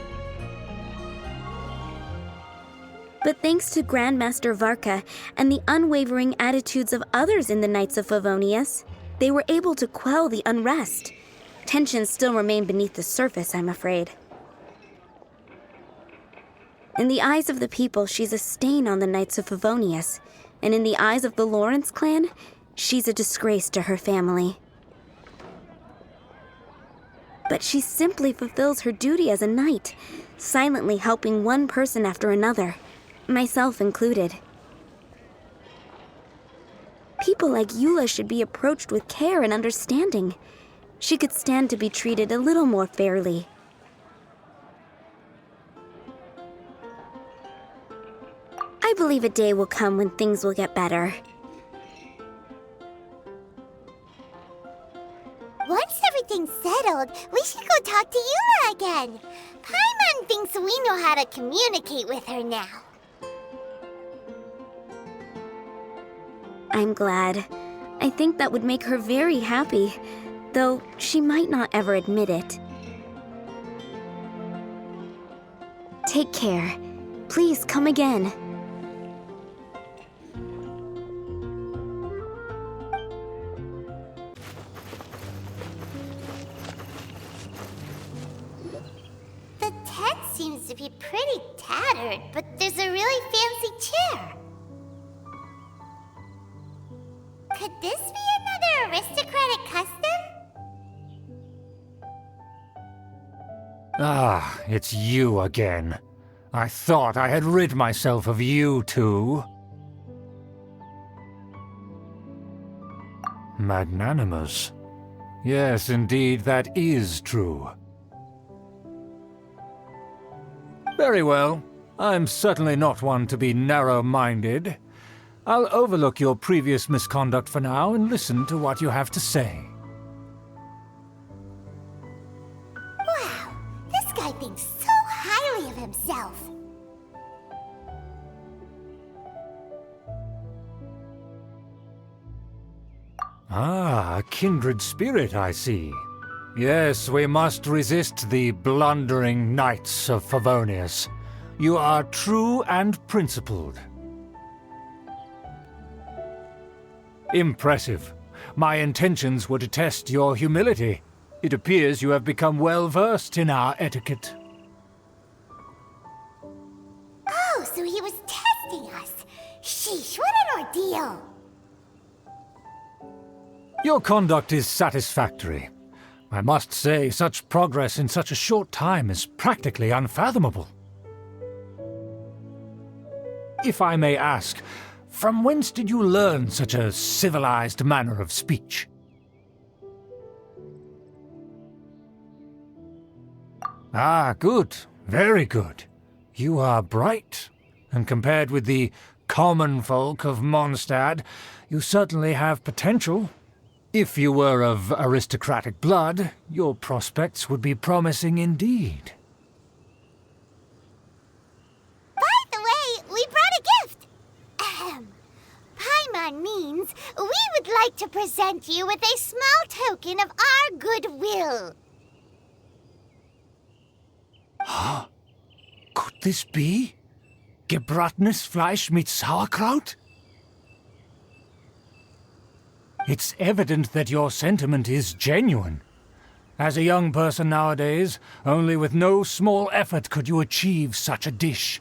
But thanks to Grandmaster Varka and the unwavering attitudes of others in the Knights of Favonius, they were able to quell the unrest. Tensions still remain beneath the surface, I'm afraid. In the eyes of the people, she's a stain on the Knights of Favonius, and in the eyes of the Lawrence clan, she's a disgrace to her family. But she simply fulfills her duty as a knight, silently helping one person after another, myself included. People like Eula should be approached with care and understanding. She could stand to be treated a little more fairly. I believe a day will come when things will get better. Once everything's settled, we should go talk to Eula again. Paimon thinks we know how to communicate with her now. I'm glad. I think that would make her very happy, though she might not ever admit it. Take care. Please come again. The tent seems to be pretty tattered, but there's a really fancy chair. Could this be another aristocratic custom? Ah, it's you again. I thought I had rid myself of you two. Magnanimous. Yes, indeed, that is true. Very well. I'm certainly not one to be narrow-minded. I'll overlook your previous misconduct for now and listen to what you have to say. Wow, this guy thinks so highly of himself. Ah, a kindred spirit, I see. Yes, we must resist the blundering Knights of Favonius. You are true and principled. Impressive. My intentions were to test your humility. It appears you have become well versed in our etiquette. Oh, so he was testing us. Sheesh, what an ordeal. Your conduct is satisfactory. I must say, such progress in such a short time is practically unfathomable. If I may ask, from whence did you learn such a civilized manner of speech? Ah, good. Very good. You are bright, and compared with the common folk of Mondstadt, you certainly have potential. If you were of aristocratic blood, your prospects would be promising indeed. By the way, we brought a gift. Ahem. Paimon means we would like to present you with a small token of our goodwill. Huh? Could this be? Gebratenes Fleisch mit Sauerkraut? It's evident that your sentiment is genuine. As a young person nowadays, only with no small effort could you achieve such a dish.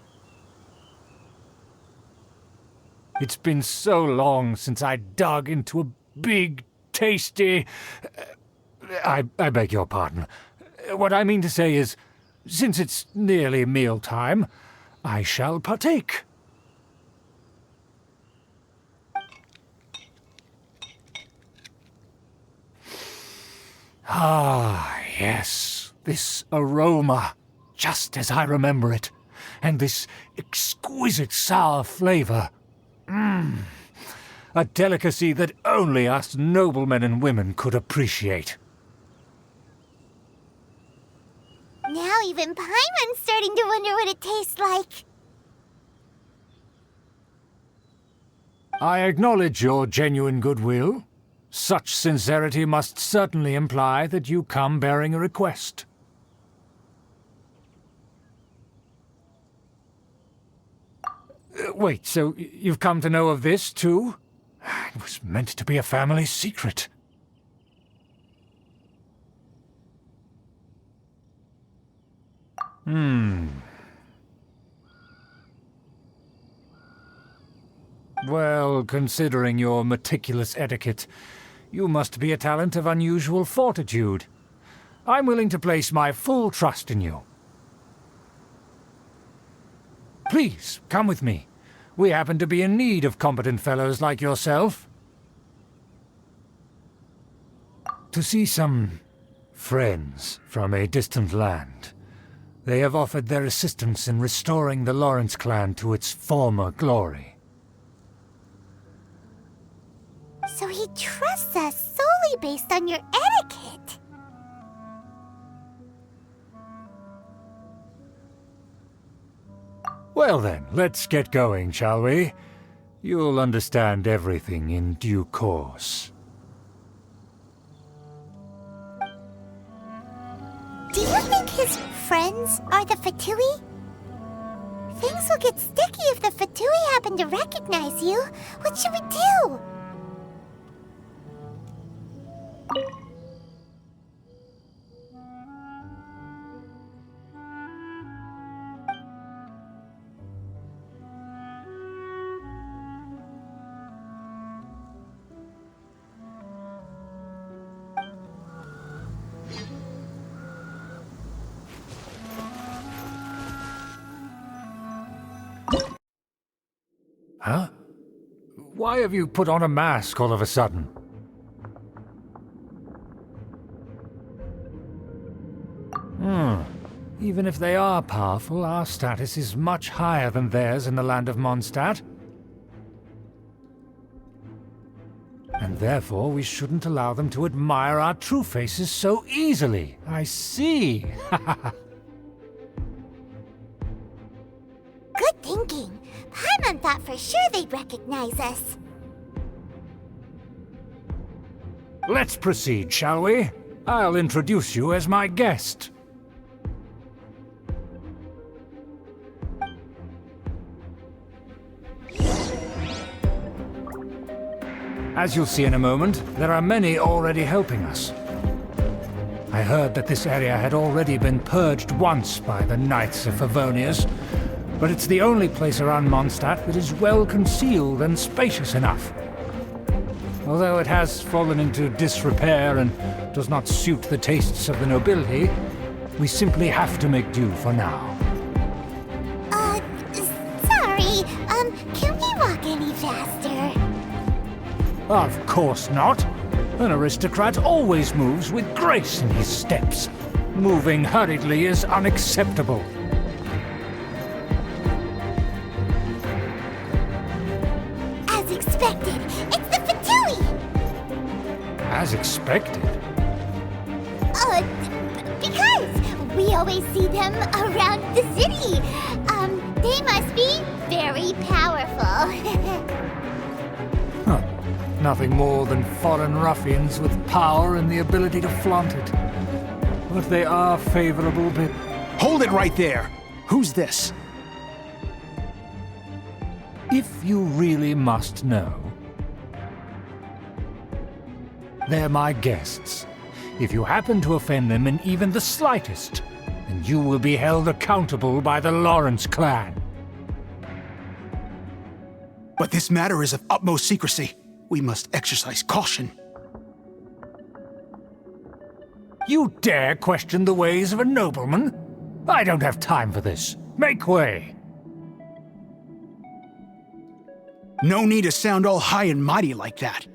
It's been so long since I dug into a big, tasty... I beg your pardon. What I mean to say is, since it's nearly mealtime, I shall partake. Ah, yes, this aroma, just as I remember it, and this exquisite sour flavor. A delicacy that only us noblemen and women could appreciate. Now even Paimon's starting to wonder what it tastes like. I acknowledge your genuine goodwill. Such sincerity must certainly imply that you come bearing a request. Wait, so you've come to know of this, too? It was meant to be a family secret. Well, considering your meticulous etiquette, you must be a talent of unusual fortitude. I'm willing to place my full trust in you. Please, come with me. We happen to be in need of competent fellows like yourself. To see some friends from a distant land. They have offered their assistance in restoring the Lawrence clan to its former glory. So he trusts us solely based on your etiquette. Well then, let's get going, shall we? You'll understand everything in due course. Do you think his friends are the Fatui? Things will get sticky if the Fatui happen to recognize you. What should we do? Huh? Why have you put on a mask all of a sudden? Even if they are powerful, our status is much higher than theirs in the land of Mondstadt. And therefore, we shouldn't allow them to admire our true faces so easily. I see. Good thinking. Paimon thought for sure they'd recognize us. Let's proceed, shall we? I'll introduce you as my guest. As you'll see in a moment, there are many already helping us. I heard that this area had already been purged once by the Knights of Favonius, but it's the only place around Mondstadt that is well concealed and spacious enough. Although it has fallen into disrepair and does not suit the tastes of the nobility, we simply have to make do for now. Sorry, can we walk any faster? Of course not. An aristocrat always moves with grace in his steps. Moving hurriedly is unacceptable. As expected, it's the Fatui! As expected. Because we always see them around the city. They must be very powerful. Huh. Nothing more than foreign ruffians with power and the ability to flaunt it. But they are favorable bit. Hold it right there! Who's this? If you really must know, they're my guests. If you happen to offend them in even the slightest, then you will be held accountable by the Lawrence clan. But this matter is of utmost secrecy. We must exercise caution. You dare question the ways of a nobleman? I don't have time for this. Make way! No need to sound all high and mighty like that.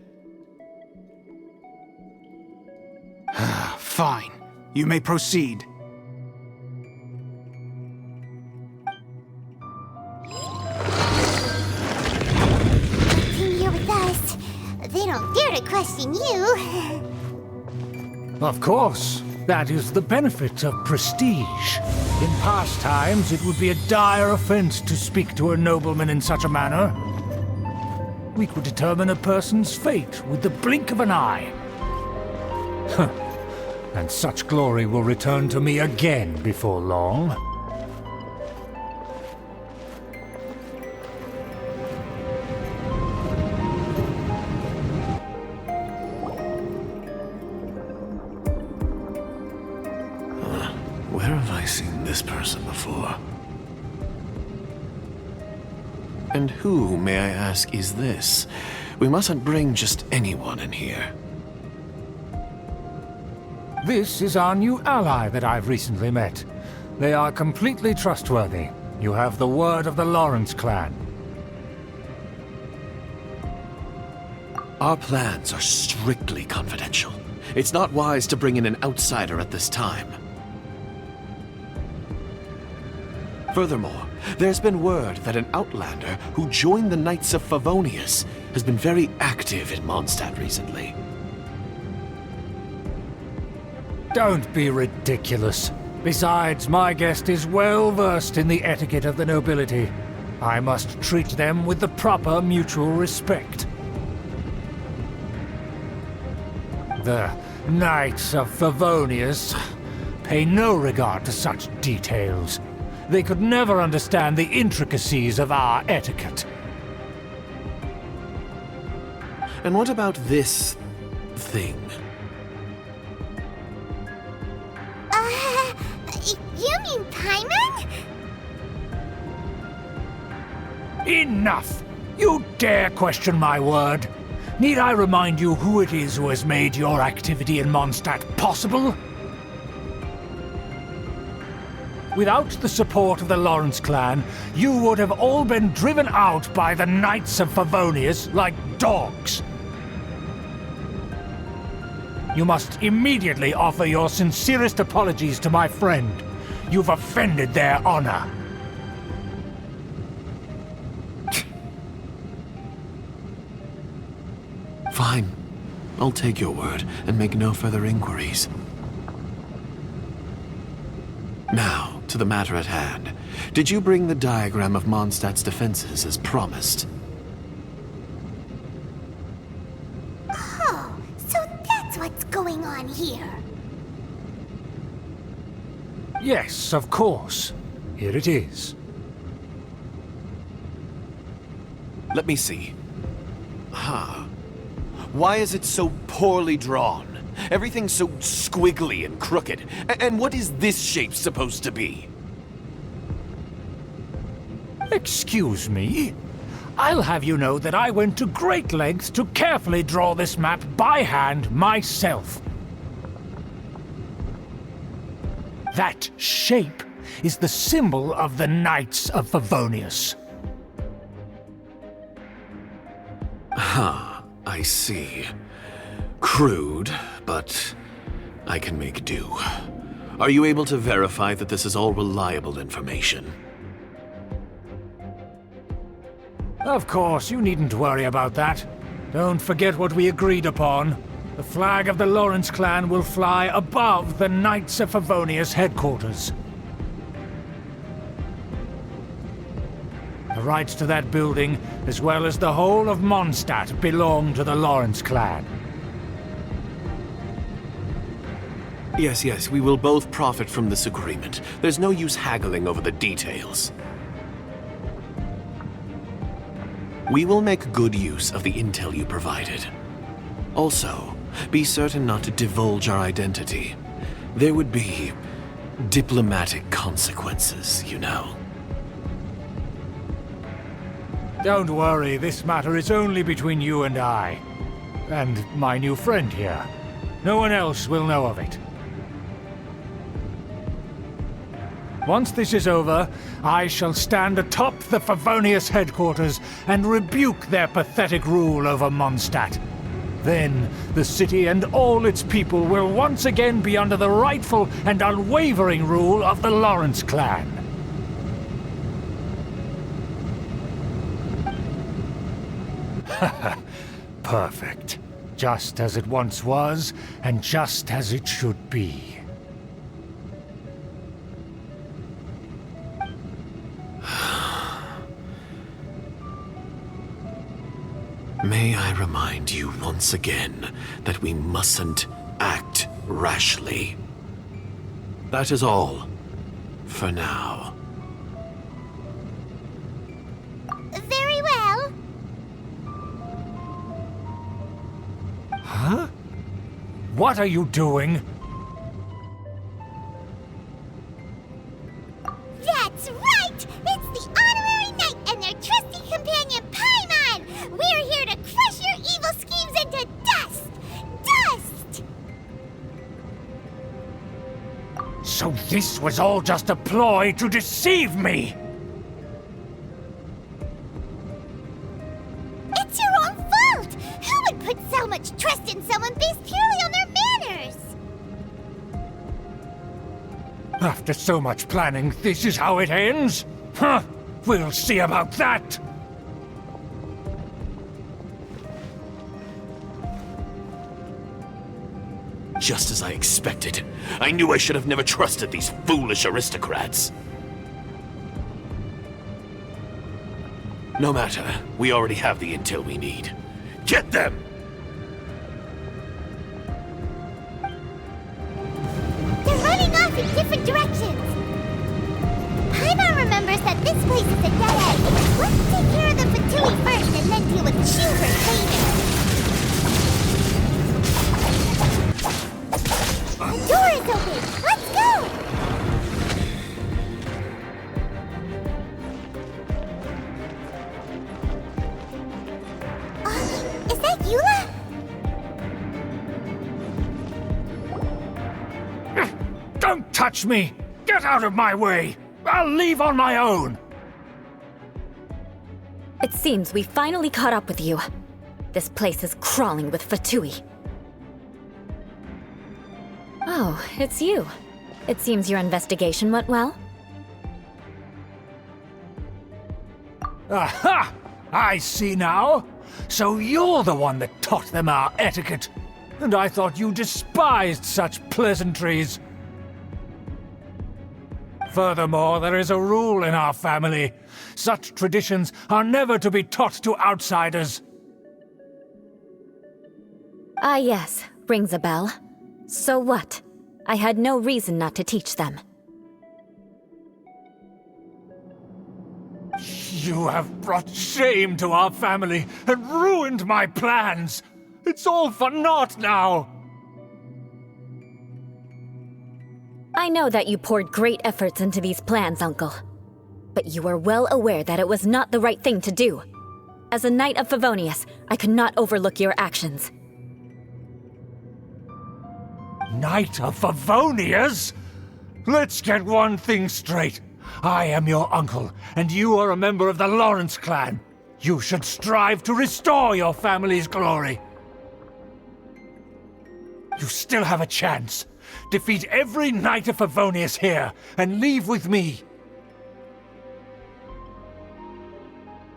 Fine. You may proceed. Come here with us. They don't dare to question you. Of course. That is the benefit of prestige. In past times, it would be a dire offense to speak to a nobleman in such a manner. We could determine a person's fate with the blink of an eye. Huh. And such glory will return to me again before long. And who, may I ask, is this? We mustn't bring just anyone in here. This is our new ally that I've recently met. They are completely trustworthy. You have the word of the Lawrence clan. Our plans are strictly confidential. It's not wise to bring in an outsider at this time. Furthermore, there's been word that an outlander who joined the Knights of Favonius has been very active in Mondstadt recently. Don't be ridiculous. Besides, my guest is well versed in the etiquette of the nobility. I must treat them with the proper mutual respect. The Knights of Favonius pay no regard to such details. They could never understand the intricacies of our etiquette. And what about this thing? You mean Paimon? Enough! You dare question my word? Need I remind you who it is who has made your activity in Mondstadt possible? Without the support of the Lawrence clan, you would have all been driven out by the Knights of Favonius like dogs. You must immediately offer your sincerest apologies to my friend. You've offended their honor. Fine. I'll take your word and make no further inquiries. Now, to the matter at hand. Did you bring the diagram of Mondstadt's defenses as promised? Oh, so that's what's going on here. Yes, of course. Here it is. Let me see. Why is it so poorly drawn? Everything's so squiggly and crooked. And what is this shape supposed to be? Excuse me? I'll have you know that I went to great lengths to carefully draw this map by hand myself. That shape is the symbol of the Knights of Favonius. I see. Crude, but I can make do. Are you able to verify that this is all reliable information? Of course, you needn't worry about that. Don't forget what we agreed upon. The flag of the Lawrence clan will fly above the Knights of Favonius headquarters. The rights to that building, as well as the whole of Mondstadt, belong to the Lawrence clan. Yes, we will both profit from this agreement. There's no use haggling over the details. We will make good use of the intel you provided. Also, be certain not to divulge our identity. There would be diplomatic consequences, you know. Don't worry, this matter is only between you and I. And my new friend here. No one else will know of it. Once this is over, I shall stand atop the Favonius headquarters and rebuke their pathetic rule over Mondstadt. Then, the city and all its people will once again be under the rightful and unwavering rule of the Lawrence clan. Perfect. Just as it once was, and just as it should be. May I remind you once again that we mustn't act rashly. That is all, for now. Very well. Huh? What are you doing? That's right! It's the honorary knight and their trusty companion. This was all just a ploy to deceive me! It's your own fault! Who would put so much trust in someone based purely on their manners? After so much planning, this is how it ends? Huh! We'll see about that! Just as I expected. I knew I should have never trusted these foolish aristocrats. No matter, we already have the intel we need. Get them! They're running off in different directions. Paimon remembers that this place is a dead end. Let's take care of the Fatui first and then deal with Schubert later. The door is open! Let's go! Is that Eula? Don't touch me! Get out of my way! I'll leave on my own! It seems we finally caught up with you. This place is crawling with Fatui. Oh, it's you. It seems your investigation went well. Aha! I see now! So you're the one that taught them our etiquette! And I thought you despised such pleasantries! Furthermore, there is a rule in our family. Such traditions are never to be taught to outsiders. Ah yes, rings a bell. So what? I had no reason not to teach them. You have brought shame to our family and ruined my plans. It's all for naught now. I know that you poured great efforts into these plans, Uncle. But you were well aware that it was not the right thing to do. As a Knight of Favonius, I could not overlook your actions. Knight of Favonius? Let's get one thing straight. I am your uncle, and you are a member of the Lawrence clan. You should strive to restore your family's glory. You still have a chance. Defeat every Knight of Favonius here, and leave with me.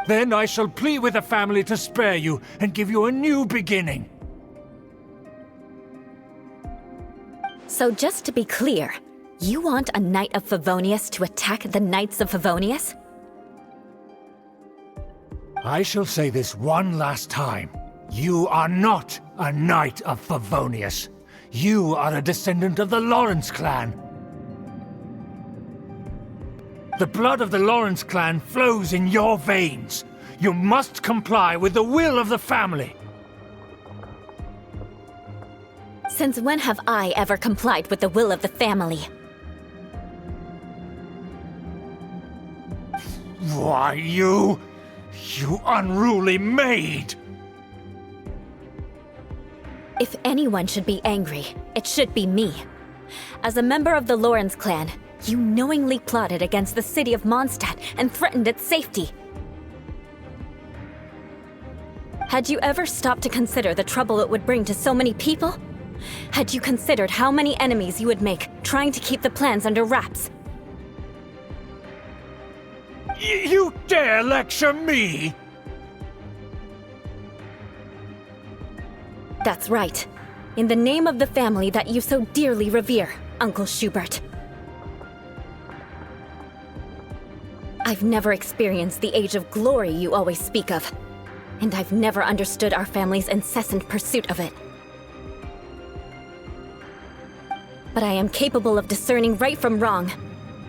Then I shall plead with the family to spare you and give you a new beginning. So just to be clear, you want a Knight of Favonius to attack the Knights of Favonius? I shall say this one last time. You are not a Knight of Favonius. You are a descendant of the Lawrence clan. The blood of the Lawrence clan flows in your veins. You must comply with the will of the family. Since when have I ever complied with the will of the family? Why, you unruly maid! If anyone should be angry, it should be me. As a member of the Lawrence clan, you knowingly plotted against the city of Mondstadt and threatened its safety. Had you ever stopped to consider the trouble it would bring to so many people? Had you considered how many enemies you would make trying to keep the plans under wraps? You dare lecture me? That's right. In the name of the family that you so dearly revere, Uncle Schubert. I've never experienced the age of glory you always speak of, and I've never understood our family's incessant pursuit of it. But I am capable of discerning right from wrong,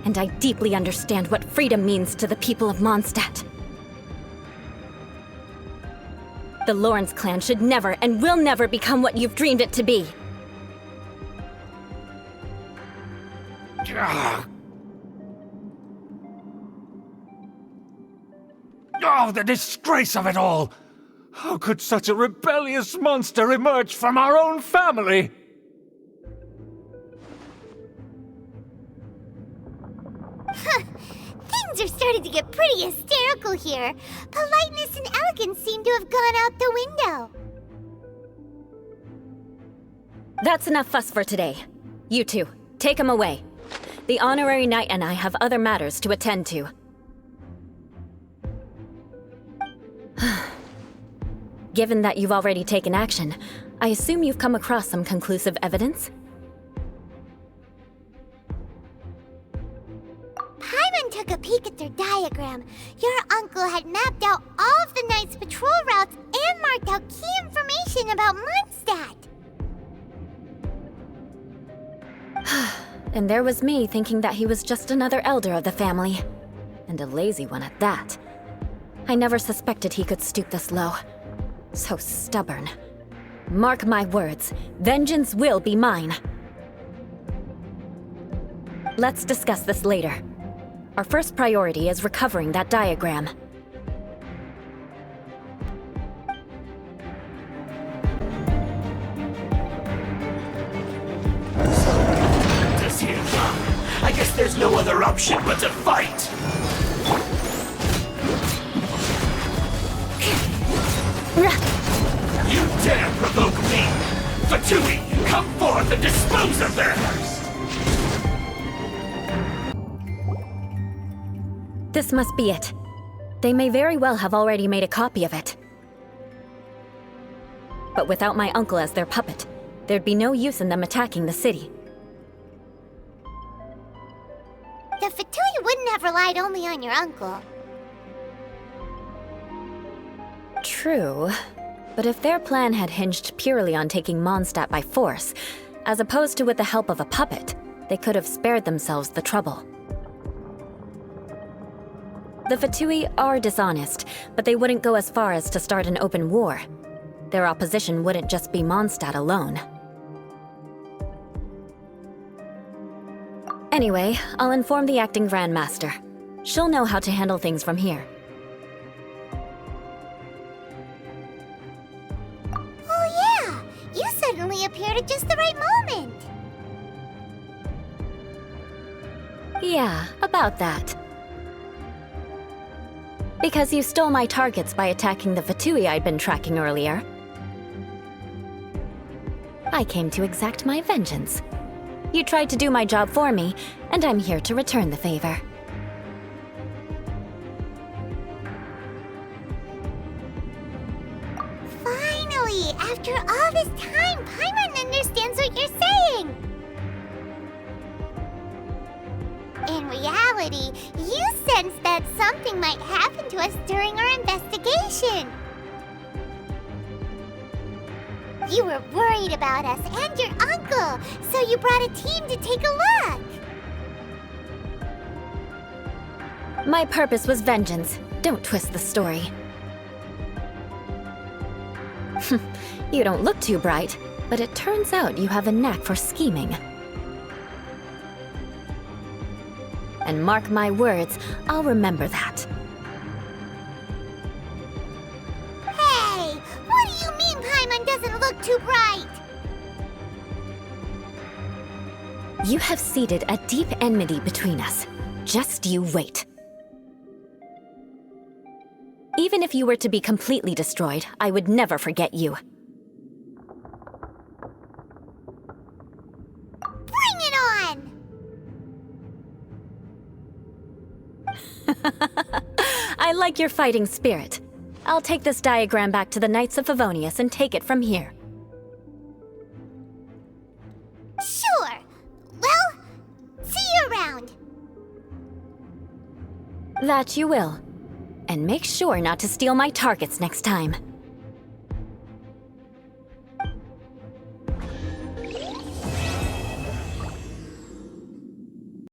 and I deeply understand what freedom means to the people of Mondstadt. The Lawrence clan should never and will never become what you've dreamed it to be. Oh, the disgrace of it all! How could such a rebellious monster emerge from our own family? started to get pretty hysterical here. Politeness and elegance seem to have gone out the window. That's enough fuss for today. You two, take him away. The honorary knight and I have other matters to attend to. Given that you've already taken action, I assume you've come across some conclusive evidence? Paimon took a peek at their diagram. Your uncle had mapped out all of the Knight's patrol routes and marked out key information about Mondstadt. And there was me thinking that he was just another elder of the family. And a lazy one at that. I never suspected he could stoop this low. So stubborn. Mark my words, vengeance will be mine. Let's discuss this later. Our first priority is recovering that diagram. Does he? I guess there's no other option but to fight. You dare provoke me! Fatui, come forth and dispose of theirs! This must be it. They may very well have already made a copy of it. But without my uncle as their puppet, there'd be no use in them attacking the city. The Fatui wouldn't have relied only on your uncle. True. But if their plan had hinged purely on taking Mondstadt by force, as opposed to with the help of a puppet, they could have spared themselves the trouble. The Fatui are dishonest, but they wouldn't go as far as to start an open war. Their opposition wouldn't just be Mondstadt alone. Anyway, I'll inform the acting Grandmaster. She'll know how to handle things from here. You suddenly appeared at just the right moment. Yeah, about that. Because you stole my targets by attacking the Fatui I'd been tracking earlier. I came to exact my vengeance. You tried to do my job for me, and I'm here to return the favor. Finally, after all this time, Paimon understands what you're saying. In reality, you sensed that something might happen to us during our investigation. You were worried about us and your uncle, so you brought a team to take a look. My purpose was vengeance. Don't twist the story. You don't look too bright, but it turns out you have a knack for scheming. And mark my words, I'll remember that. Hey, what do you mean Paimon doesn't look too bright? You have seeded a deep enmity between us. Just you wait. Even if you were to be completely destroyed, I would never forget you. Bring it on! I like your fighting spirit. I'll take this diagram back to the Knights of Favonius and take it from here. Sure. Well, see you around. That you will. And make sure not to steal my targets next time.